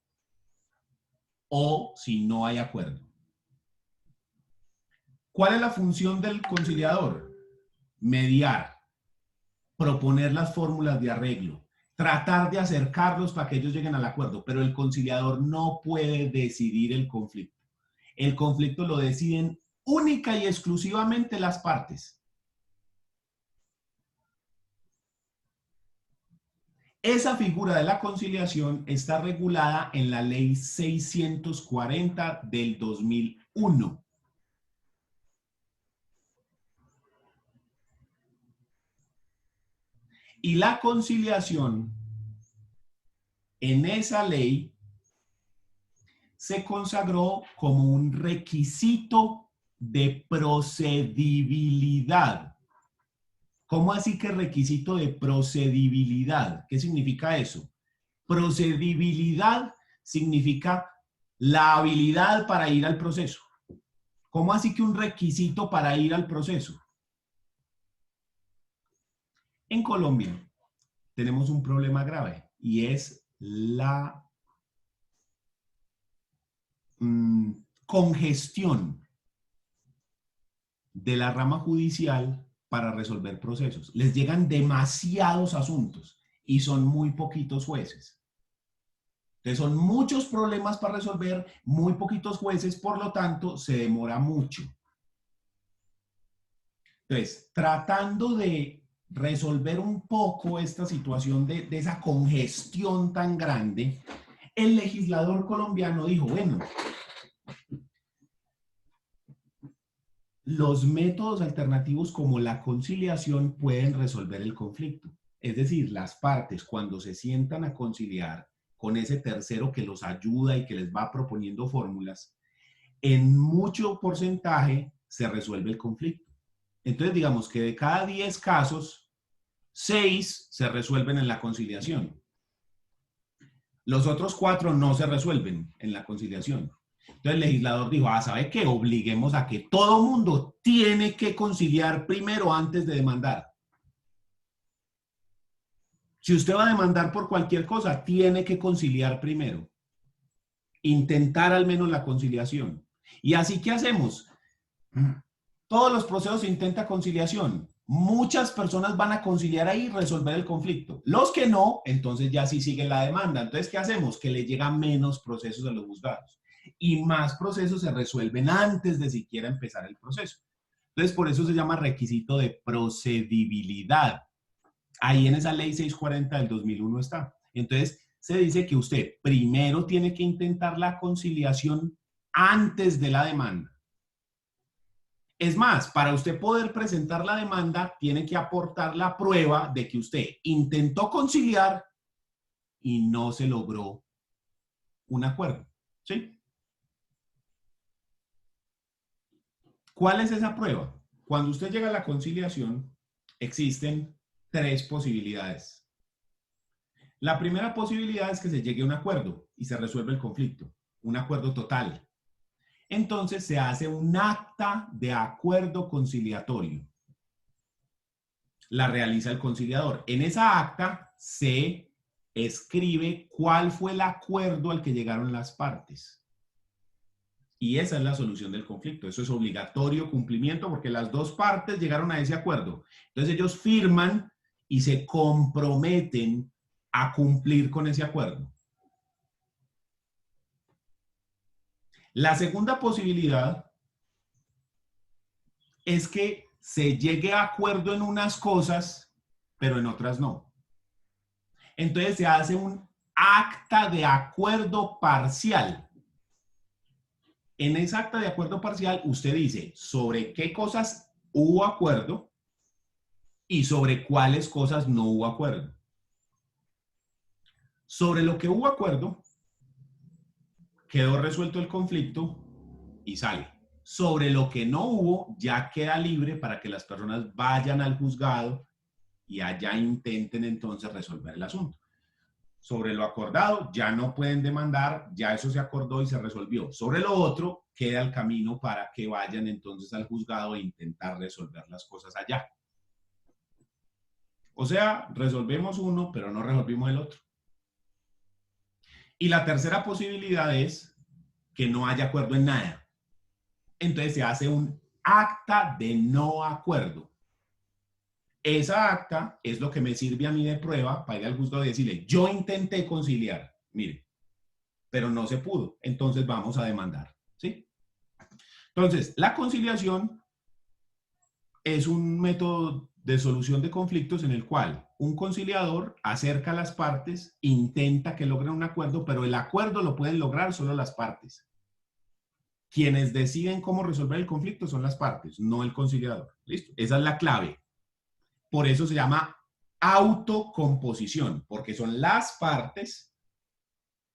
o si no hay acuerdo. ¿Cuál es la función del conciliador? Mediar, proponer las fórmulas de arreglo, tratar de acercarlos para que ellos lleguen al acuerdo, pero el conciliador no puede decidir el conflicto. El conflicto lo deciden única y exclusivamente las partes. Esa figura de la conciliación está regulada en la Ley 640 del 2001. Y la conciliación en esa ley se consagró como un requisito de procedibilidad. ¿Cómo así que requisito de procedibilidad? ¿Qué significa eso? Procedibilidad significa la habilidad para ir al proceso. ¿Cómo así que un requisito para ir al proceso? En Colombia tenemos un problema grave y es la congestión de la rama judicial para resolver procesos. Les llegan demasiados asuntos y son muy poquitos jueces. Entonces son muchos problemas para resolver, muy poquitos jueces, por lo tanto se demora mucho. Entonces, tratando de resolver un poco esta situación de esa congestión tan grande, el legislador colombiano dijo, bueno, los métodos alternativos como la conciliación pueden resolver el conflicto. Es decir, las partes cuando se sientan a conciliar con ese tercero que los ayuda y que les va proponiendo fórmulas, en mucho porcentaje se resuelve el conflicto. Entonces, digamos que de cada 10 casos, 6 se resuelven en la conciliación. Los otros 4 no se resuelven en la conciliación. Entonces el legislador dijo, ¿sabe qué? Obliguemos a que todo mundo tiene que conciliar primero antes de demandar. Si usted va a demandar por cualquier cosa, tiene que conciliar primero. Intentar al menos la conciliación. Y así, ¿qué hacemos? Todos los procesos se intenta conciliación. Muchas personas van a conciliar ahí y resolver el conflicto. Los que no, entonces ya sí siguen la demanda. Entonces, ¿qué hacemos? Que le llegan menos procesos a los juzgados. y más procesos se resuelven antes de siquiera empezar el proceso. Entonces, por eso se llama requisito de procedibilidad. Ahí en esa ley 640 del 2001 está. Entonces, se dice que usted primero tiene que intentar la conciliación antes de la demanda. Es más, para usted poder presentar la demanda, tiene que aportar la prueba de que usted intentó conciliar y no se logró un acuerdo. ¿Sí? ¿Cuál es esa prueba? Cuando usted llega a la conciliación, existen tres posibilidades. La primera posibilidad es que se llegue a un acuerdo y se resuelve el conflicto, un acuerdo total. Entonces se hace un acta de acuerdo conciliatorio. La realiza el conciliador. En esa acta se escribe cuál fue el acuerdo al que llegaron las partes. Y esa es la solución del conflicto. Eso es obligatorio cumplimiento porque las dos partes llegaron a ese acuerdo. Entonces ellos firman y se comprometen a cumplir con ese acuerdo. La segunda posibilidad es que se llegue a acuerdo en unas cosas, pero en otras no. Entonces se hace un acta de acuerdo parcial. En esa acta de acuerdo parcial, usted dice sobre qué cosas hubo acuerdo y sobre cuáles cosas no hubo acuerdo. Sobre lo que hubo acuerdo, quedó resuelto el conflicto y sale. Sobre lo que no hubo, ya queda libre para que las personas vayan al juzgado y allá intenten entonces resolver el asunto. Sobre lo acordado, ya no pueden demandar, ya eso se acordó y se resolvió. Sobre lo otro, queda el camino para que vayan entonces al juzgado e intentar resolver las cosas allá. O sea, resolvemos uno, pero no resolvimos el otro. Y la tercera posibilidad es que no haya acuerdo en nada. Entonces se hace un acta de no acuerdo. Esa acta es lo que me sirve a mí de prueba para ir al juzgado y decirle, yo intenté conciliar, mire, pero no se pudo, entonces vamos a demandar, ¿sí? Entonces, la conciliación es un método de solución de conflictos en el cual un conciliador acerca a las partes, intenta que logren un acuerdo, pero el acuerdo lo pueden lograr solo las partes. Quienes deciden cómo resolver el conflicto son las partes, no el conciliador. ¿Listo? Esa es la clave. Por eso se llama autocomposición, porque son las partes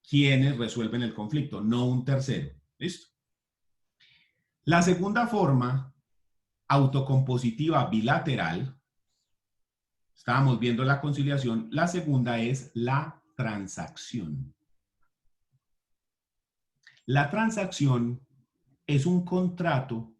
quienes resuelven el conflicto, no un tercero. ¿Listo? La segunda forma, autocompositiva bilateral, estábamos viendo la conciliación, la segunda es la transacción. La transacción es un contrato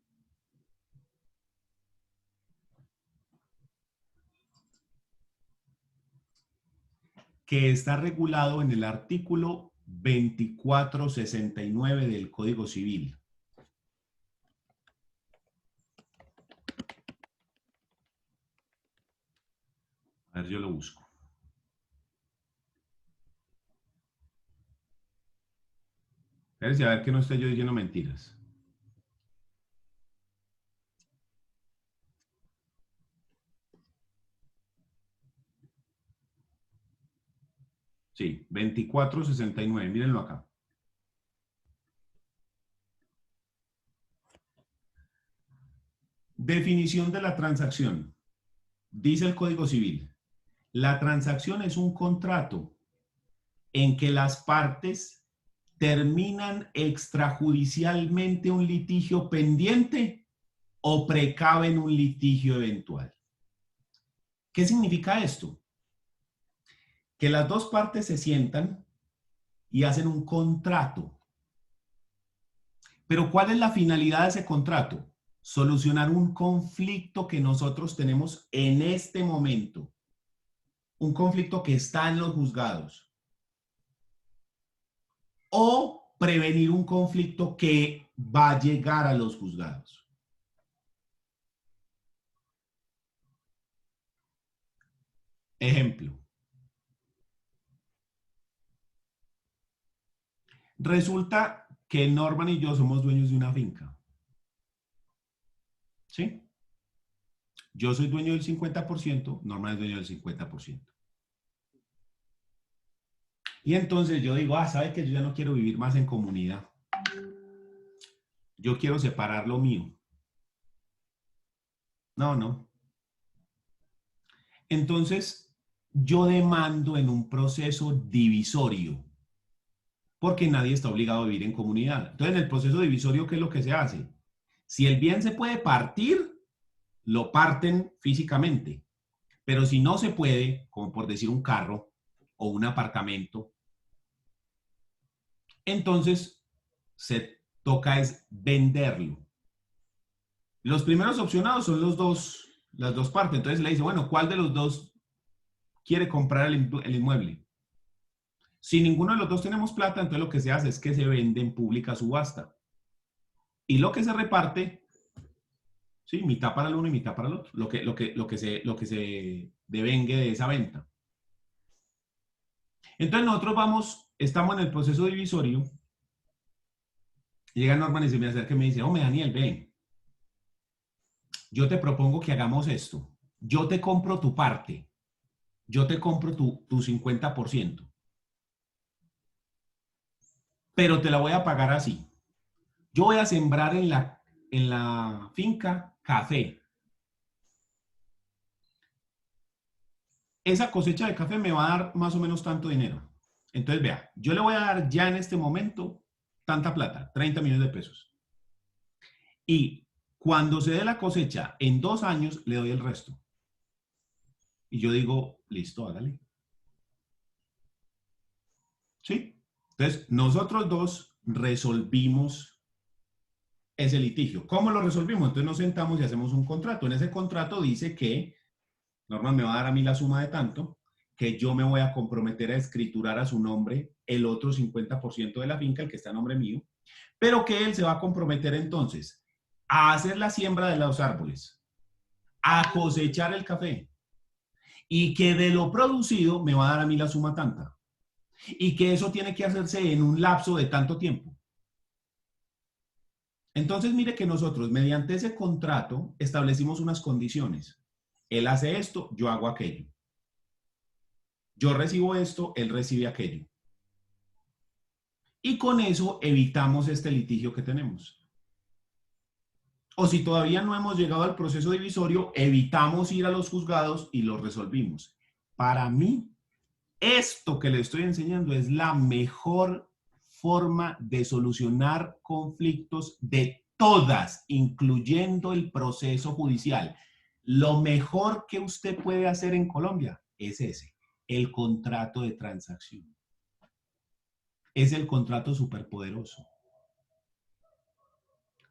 que está regulado en el artículo 2469 del Código Civil. A ver, yo lo busco. A ver que no estoy yo diciendo mentiras. Sí, 2469, mírenlo acá. Definición de la transacción. Dice el Código Civil. La transacción es un contrato en que las partes terminan extrajudicialmente un litigio pendiente o precaven un litigio eventual. ¿Qué significa esto? Que las dos partes se sientan y hacen un contrato. Pero ¿cuál es la finalidad de ese contrato? Solucionar un conflicto que nosotros tenemos en este momento. Un conflicto que está en los juzgados. O prevenir un conflicto que va a llegar a los juzgados. Ejemplo. Resulta que Norman y yo somos dueños de una finca. ¿Sí? Yo soy dueño del 50%, Norman es dueño del 50%. Y entonces yo digo, ¿sabe qué? Yo ya no quiero vivir más en comunidad. Yo quiero separar lo mío. No. Entonces, yo demando en un proceso divisorio, porque nadie está obligado a vivir en comunidad. Entonces, en el proceso divisorio, ¿qué es lo que se hace? Si el bien se puede partir, lo parten físicamente. Pero si no se puede, como por decir un carro o un apartamento, entonces se toca es venderlo. Los primeros opcionados son las dos partes. Entonces le dice, bueno, ¿cuál de los dos quiere comprar el inmueble? Si ninguno de los dos tenemos plata, entonces lo que se hace es que se vende en pública subasta. Y lo que se reparte, sí, mitad para el uno y mitad para el otro. Lo que se devengue de esa venta. Entonces nosotros estamos en el proceso divisorio. Llega Norman y se me acerca y me dice, hombre, Daniel, ven. Yo te propongo que hagamos esto. Yo te compro tu parte. Yo te compro tu 50%. Pero te la voy a pagar así. Yo voy a sembrar en la finca café. Esa cosecha de café me va a dar más o menos tanto dinero. Entonces, vea, yo le voy a dar ya en este momento tanta plata, 30 millones de pesos. Y cuando se dé la cosecha, en 2 años, le doy el resto. Y yo digo, listo, hágale. ¿Sí? Entonces, nosotros dos resolvimos ese litigio. ¿Cómo lo resolvimos? Entonces nos sentamos y hacemos un contrato. En ese contrato dice que Norman me va a dar a mí la suma de tanto, que yo me voy a comprometer a escriturar a su nombre el otro 50% de la finca, el que está a nombre mío, pero que él se va a comprometer entonces a hacer la siembra de los árboles, a cosechar el café, y que de lo producido me va a dar a mí la suma tanta, y que eso tiene que hacerse en un lapso de tanto tiempo. Entonces, mire que nosotros, mediante ese contrato, establecimos unas condiciones. Él hace esto, yo hago aquello. Yo recibo esto, él recibe aquello. Y con eso evitamos este litigio que tenemos. O si todavía no hemos llegado al proceso divisorio, evitamos ir a los juzgados y lo resolvimos. Para mí, esto que le estoy enseñando es la mejor forma de solucionar conflictos de todas, incluyendo el proceso judicial. Lo mejor que usted puede hacer en Colombia es ese, el contrato de transacción. Es el contrato superpoderoso.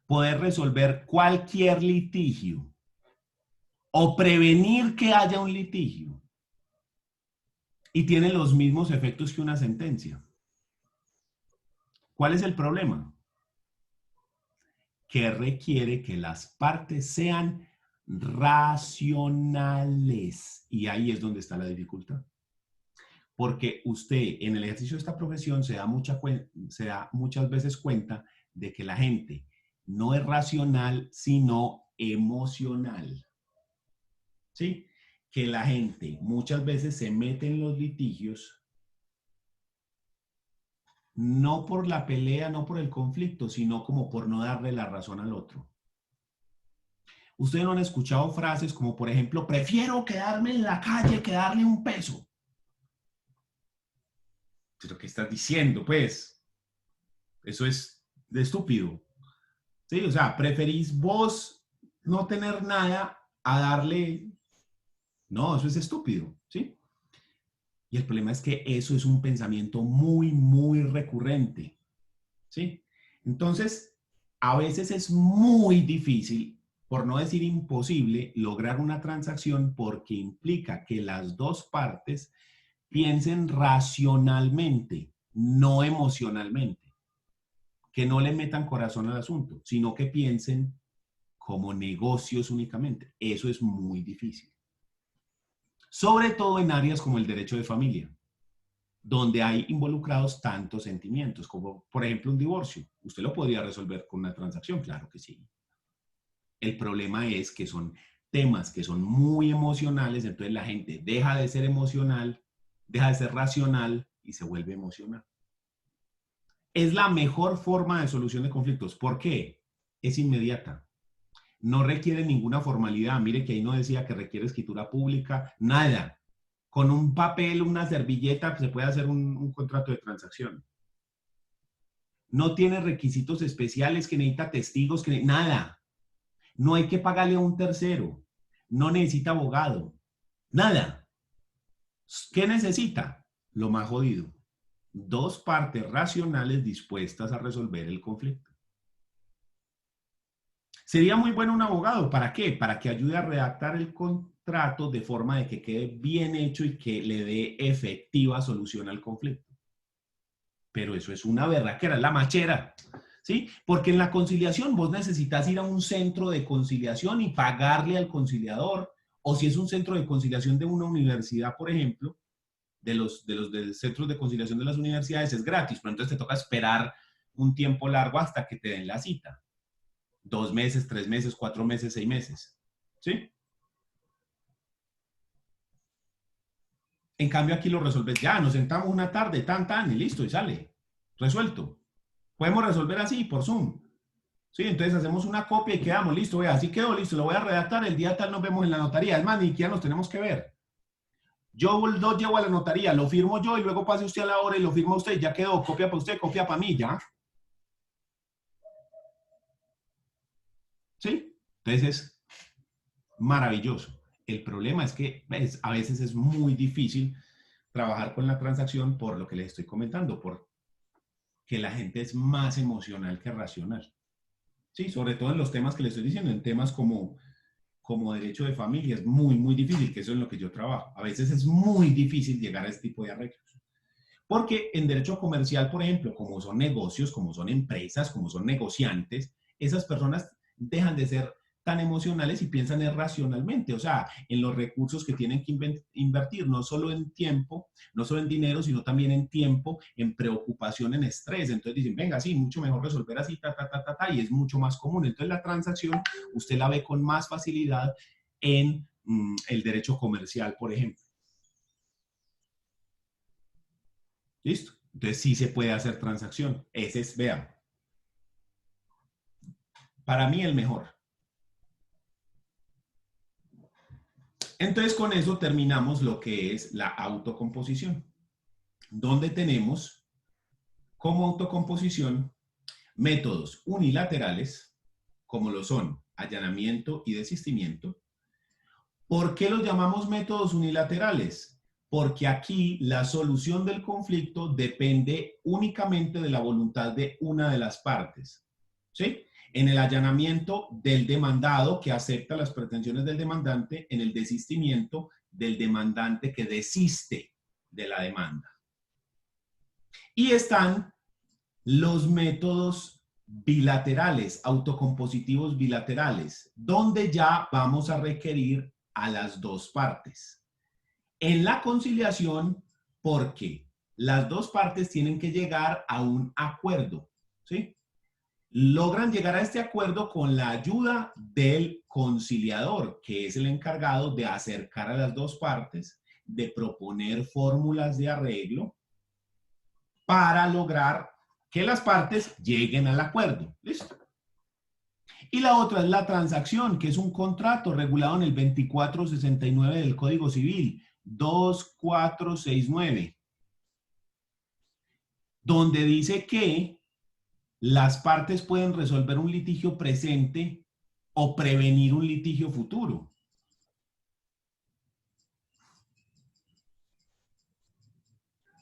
Poder resolver cualquier litigio o prevenir que haya un litigio. Y tiene los mismos efectos que una sentencia. ¿Cuál es el problema? Que requiere que las partes sean racionales. Y ahí es donde está la dificultad. Porque usted en el ejercicio de esta profesión se da muchas veces cuenta de que la gente no es racional, sino emocional. ¿Sí? Que la gente muchas veces se mete en los litigios no por la pelea, no por el conflicto, sino como por no darle la razón al otro. Ustedes no han escuchado frases como, por ejemplo, prefiero quedarme en la calle que darle un peso. ¿Pero qué estás diciendo, pues? Eso es de estúpido. ¿Sí? O sea, preferís vos no tener nada a darle... No, eso es estúpido, ¿sí? Y el problema es que eso es un pensamiento muy, muy recurrente, ¿sí? Entonces, a veces es muy difícil, por no decir imposible, lograr una transacción porque implica que las dos partes piensen racionalmente, no emocionalmente. Que no le metan corazón al asunto, sino que piensen como negocios únicamente. Eso es muy difícil. Sobre todo en áreas como el derecho de familia. donde hay involucrados tantos sentimientos, como por ejemplo un divorcio. ¿Usted lo podría resolver con una transacción? Claro que sí. El problema es que son temas que son muy emocionales, entonces la gente deja de ser emocional, deja de ser racional y se vuelve emocional. Es la mejor forma de solución de conflictos. ¿Por qué? Es inmediata. No requiere ninguna formalidad. Mire que ahí no decía que requiere escritura pública, nada. Con un papel, una servilleta, se puede hacer un contrato de transacción. No tiene requisitos especiales que necesita testigos, nada. No hay que pagarle a un tercero. No necesita abogado. Nada. ¿Qué necesita? Lo más jodido. Dos partes racionales dispuestas a resolver el conflicto. Sería muy bueno un abogado. ¿Para qué? Para que ayude a redactar el contrato de forma de que quede bien hecho y que le dé efectiva solución al conflicto. Pero eso es una berraquera, es la machera. ¿Sí? Porque en la conciliación vos necesitas ir a un centro de conciliación y pagarle al conciliador. O si es un centro de conciliación de una universidad, por ejemplo, de los centros de conciliación de las universidades es gratis, pero entonces te toca esperar un tiempo largo hasta que te den la cita. 2 meses, 3 meses, 4 meses, 6 meses. ¿Sí? En cambio aquí lo resolves ya, nos sentamos una tarde, tan, y listo, y sale. Resuelto. Podemos resolver así, por Zoom. ¿Sí? Entonces hacemos una copia y quedamos, listo, vea, así quedó, listo, lo voy a redactar, el día tal nos vemos en la notaría. Es más, ni siquiera nos tenemos que ver. Yo lo llevo a la notaría, lo firmo yo y luego pase usted a la hora y lo firma usted, ya quedó, copia para usted, copia para mí, ya. ¿Sí? Entonces es maravilloso. El problema es que a veces es muy difícil trabajar con la transacción por lo que les estoy comentando, porque la gente es más emocional que racional. Sí, sobre todo en los temas que les estoy diciendo, en temas como derecho de familia, es muy difícil, que eso es en lo que yo trabajo. A veces es muy difícil llegar a este tipo de arreglos. Porque en derecho comercial, por ejemplo, como son negocios, como son empresas, como son negociantes, esas personas dejan de ser tan emocionales y piensan racionalmente, o sea, en los recursos que tienen que invertir, no solo en tiempo, no solo en dinero, sino también en tiempo, en preocupación, en estrés. Entonces dicen, venga, sí, mucho mejor resolver así, y es mucho más común. Entonces la transacción usted la ve con más facilidad en el derecho comercial, por ejemplo. ¿Listo? Entonces sí se puede hacer transacción. Ese es, vean, para mí el mejor. Entonces con eso terminamos lo que es la autocomposición, donde tenemos como autocomposición métodos unilaterales, como lo son allanamiento y desistimiento. ¿Por qué los llamamos métodos unilaterales? Porque aquí la solución del conflicto depende únicamente de la voluntad de una de las partes. ¿Sí? En el allanamiento del demandado que acepta las pretensiones del demandante, en el desistimiento del demandante que desiste de la demanda. Y están los métodos bilaterales, autocompositivos bilaterales, donde ya vamos a requerir a las dos partes. En la conciliación, porque las dos partes tienen que llegar a un acuerdo, ¿sí? Logran llegar a este acuerdo con la ayuda del conciliador, que es el encargado de acercar a las dos partes, de proponer fórmulas de arreglo para lograr que las partes lleguen al acuerdo. ¿Listo? Y la otra es la transacción, que es un contrato regulado en el 2469 del Código Civil, 2469, donde dice que las partes pueden resolver un litigio presente o prevenir un litigio futuro.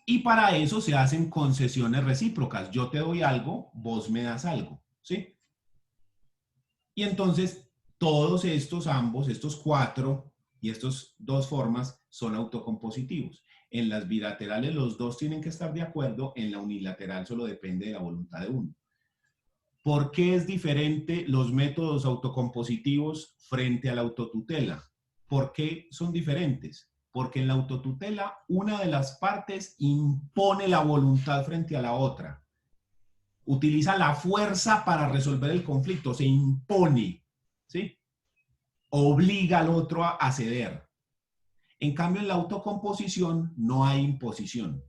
Y para eso se hacen concesiones recíprocas. Yo te doy algo, vos me das algo, ¿sí? Y entonces todos estos, estos cuatro y estas dos formas son autocompositivos. En las bilaterales los dos tienen que estar de acuerdo, en la unilateral solo depende de la voluntad de uno. ¿Por qué es diferente los métodos autocompositivos frente a la autotutela? ¿Por qué son diferentes? Porque en la autotutela una de las partes impone la voluntad frente a la otra. Utiliza la fuerza para resolver el conflicto, se impone, ¿sí? Obliga al otro a ceder. En cambio, en la autocomposición no hay imposición.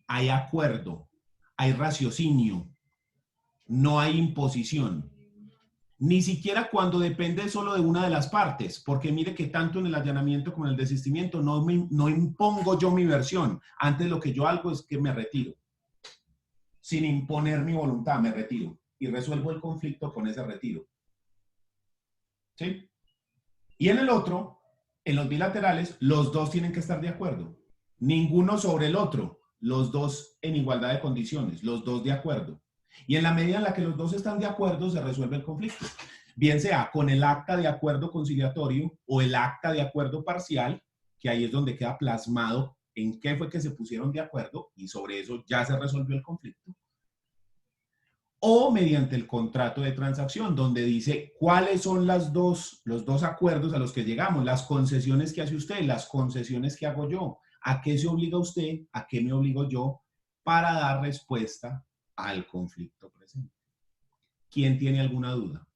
Hay acuerdo, hay raciocinio, no hay imposición. Ni siquiera cuando depende solo de una de las partes, porque mire que tanto en el allanamiento como en el desistimiento no impongo yo mi versión. Antes lo que yo hago es que me retiro. Sin imponer mi voluntad, me retiro. Y resuelvo el conflicto con ese retiro. ¿Sí? Y en el otro, en los bilaterales, los dos tienen que estar de acuerdo. Ninguno sobre el otro. Los dos en igualdad de condiciones. Los dos de acuerdo. Y en la medida en la que los dos están de acuerdo, se resuelve el conflicto. Bien sea con el acta de acuerdo conciliatorio o el acta de acuerdo parcial, que ahí es donde queda plasmado en qué fue que se pusieron de acuerdo y sobre eso ya se resolvió el conflicto. O mediante el contrato de transacción, donde dice cuáles son los dos acuerdos a los que llegamos, las concesiones que hace usted, las concesiones que hago yo, a qué se obliga usted, a qué me obligo yo para dar respuesta al conflicto presente. ¿Quién tiene alguna duda?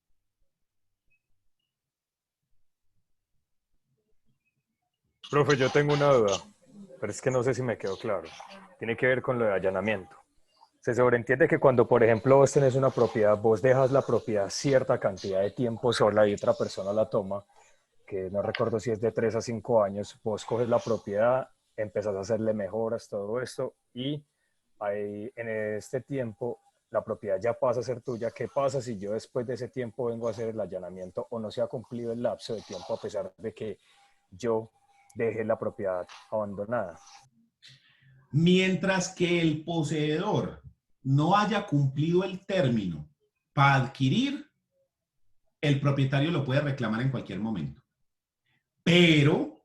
Profe, yo tengo una duda, pero es que no sé si me quedó claro. Tiene que ver con lo de allanamiento. Se sobreentiende que cuando, por ejemplo, vos tenés una propiedad, vos dejas la propiedad cierta cantidad de tiempo sola y otra persona la toma, que no recuerdo si es de 3 a 5 años, vos coges la propiedad, empezás a hacerle mejoras, todo esto, y ahí, en este tiempo la propiedad ya pasa a ser tuya. ¿Qué pasa si yo después de ese tiempo vengo a hacer el allanamiento o no se ha cumplido el lapso de tiempo a pesar de que yo dejé la propiedad abandonada? Mientras que el poseedor no haya cumplido el término para adquirir, el propietario lo puede reclamar en cualquier momento. Pero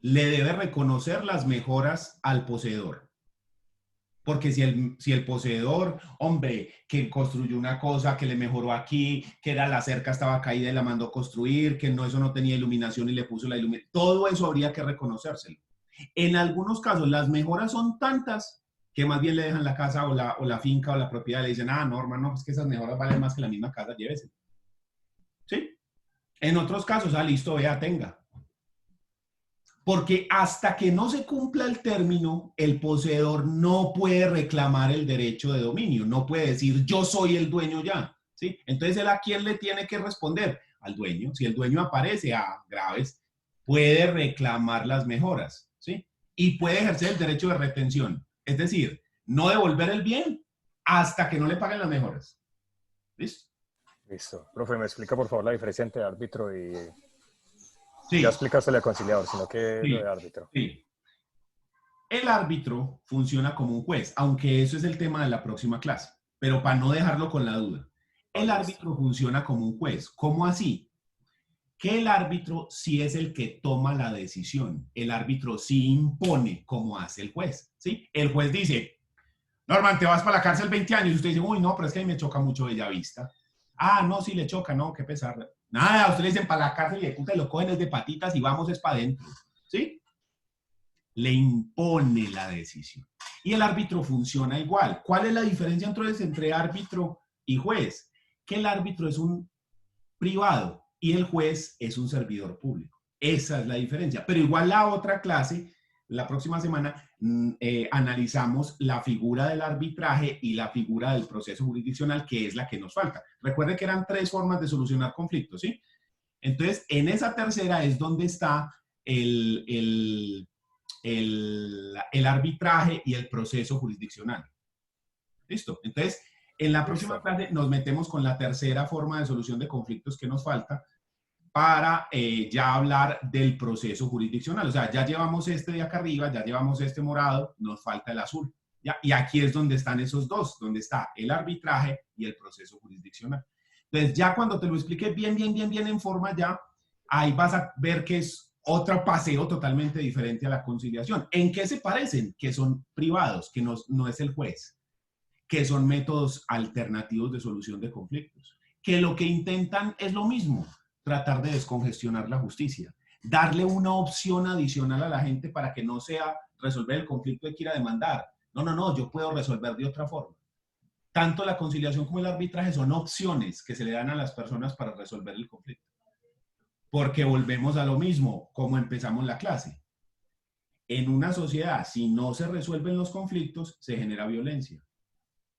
le debe reconocer las mejoras al poseedor. Porque si el poseedor, hombre, que construyó una cosa, que le mejoró aquí, que era la cerca estaba caída y la mandó construir, que no, eso no tenía iluminación y le puso la iluminación, todo eso habría que reconocérselo. En algunos casos las mejoras son tantas que más bien le dejan la casa o la finca o la propiedad, le dicen, no, hermano, pues que esas mejoras valen más que la misma casa, llévese. ¿Sí? En otros casos, listo, vea, tenga. Porque hasta que no se cumpla el término, el poseedor no puede reclamar el derecho de dominio, no puede decir, yo soy el dueño ya. ¿Sí? Entonces, ¿él a quién le tiene que responder? Al dueño. Si el dueño aparece graves, puede reclamar las mejoras. ¿Sí? Y puede ejercer el derecho de retención. Es decir, no devolver el bien hasta que no le paguen las mejoras. ¿Listo? Listo. Profe, ¿me explica por favor la diferencia entre árbitro y... Sí. Ya explicaste el conciliador, sino que Sí, lo de árbitro. Sí. El árbitro funciona como un juez, aunque eso es el tema de la próxima clase, pero para no dejarlo con la duda. El árbitro funciona como un juez. ¿Cómo así? Que el árbitro sí es el que toma la decisión. El árbitro sí impone como hace el juez. ¿Sí? El juez dice, Norman, te vas para la cárcel 20 años. Y usted dice, uy, no, pero es que a mí me choca mucho Bellavista. No, sí le choca, no, qué pesar. Nada, a usted le dicen para la cárcel y de puta lo cogen de patitas y vamos es para adentro. ¿Sí? Le impone la decisión. Y el árbitro funciona igual. ¿Cuál es la diferencia entonces entre árbitro y juez? Que el árbitro es un privado y el juez es un servidor público. Esa es la diferencia. Pero igual la otra clase, la próxima semana, analizamos la figura del arbitraje y la figura del proceso jurisdiccional, que es la que nos falta. Recuerde que eran 3 formas de solucionar conflictos, ¿sí? Entonces, en esa tercera es donde está el arbitraje y el proceso jurisdiccional. ¿Listo? Entonces, en la próxima clase nos metemos con la tercera forma de solución de conflictos que nos falta para ya hablar del proceso jurisdiccional. O sea, ya llevamos este de acá arriba, ya llevamos este morado, nos falta el azul. ¿Ya? Y aquí es donde están esos dos, donde está el arbitraje y el proceso jurisdiccional. Entonces, ya cuando te lo explique bien en forma ya, ahí vas a ver que es otro paseo totalmente diferente a la conciliación. ¿En qué se parecen? Que son privados, que no es el juez, que son métodos alternativos de solución de conflictos, que lo que intentan es lo mismo, tratar de descongestionar la justicia, darle una opción adicional a la gente para que no sea resolver el conflicto de que ir a demandar. No, yo puedo resolver de otra forma. Tanto la conciliación como el arbitraje son opciones que se le dan a las personas para resolver el conflicto. Porque volvemos a lo mismo, como empezamos la clase. En una sociedad, si no se resuelven los conflictos, se genera violencia.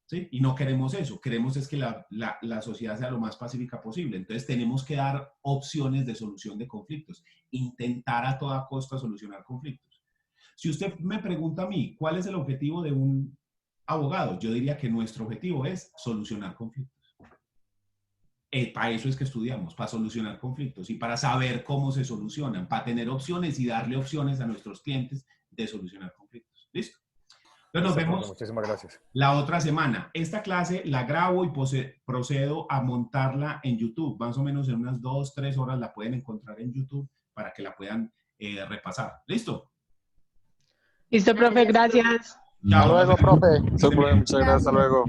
¿Sí? Y no queremos eso, queremos es que la sociedad sea lo más pacífica posible. Entonces tenemos que dar opciones de solución de conflictos, intentar a toda costa solucionar conflictos. Si usted me pregunta a mí, ¿cuál es el objetivo de un abogado? Yo diría que nuestro objetivo es solucionar conflictos. Para eso es que estudiamos, para solucionar conflictos y para saber cómo se solucionan, para tener opciones y darle opciones a nuestros clientes de solucionar conflictos. ¿Listo? Entonces nos vemos Muchísimas gracias. la otra semana. Esta clase la grabo y procedo a montarla en YouTube. Más o menos en unas 2-3 horas la pueden encontrar en YouTube para que la puedan repasar. ¿Listo? Listo, profe, gracias. Chao. Hasta luego, profe. Muchas gracias, hasta luego.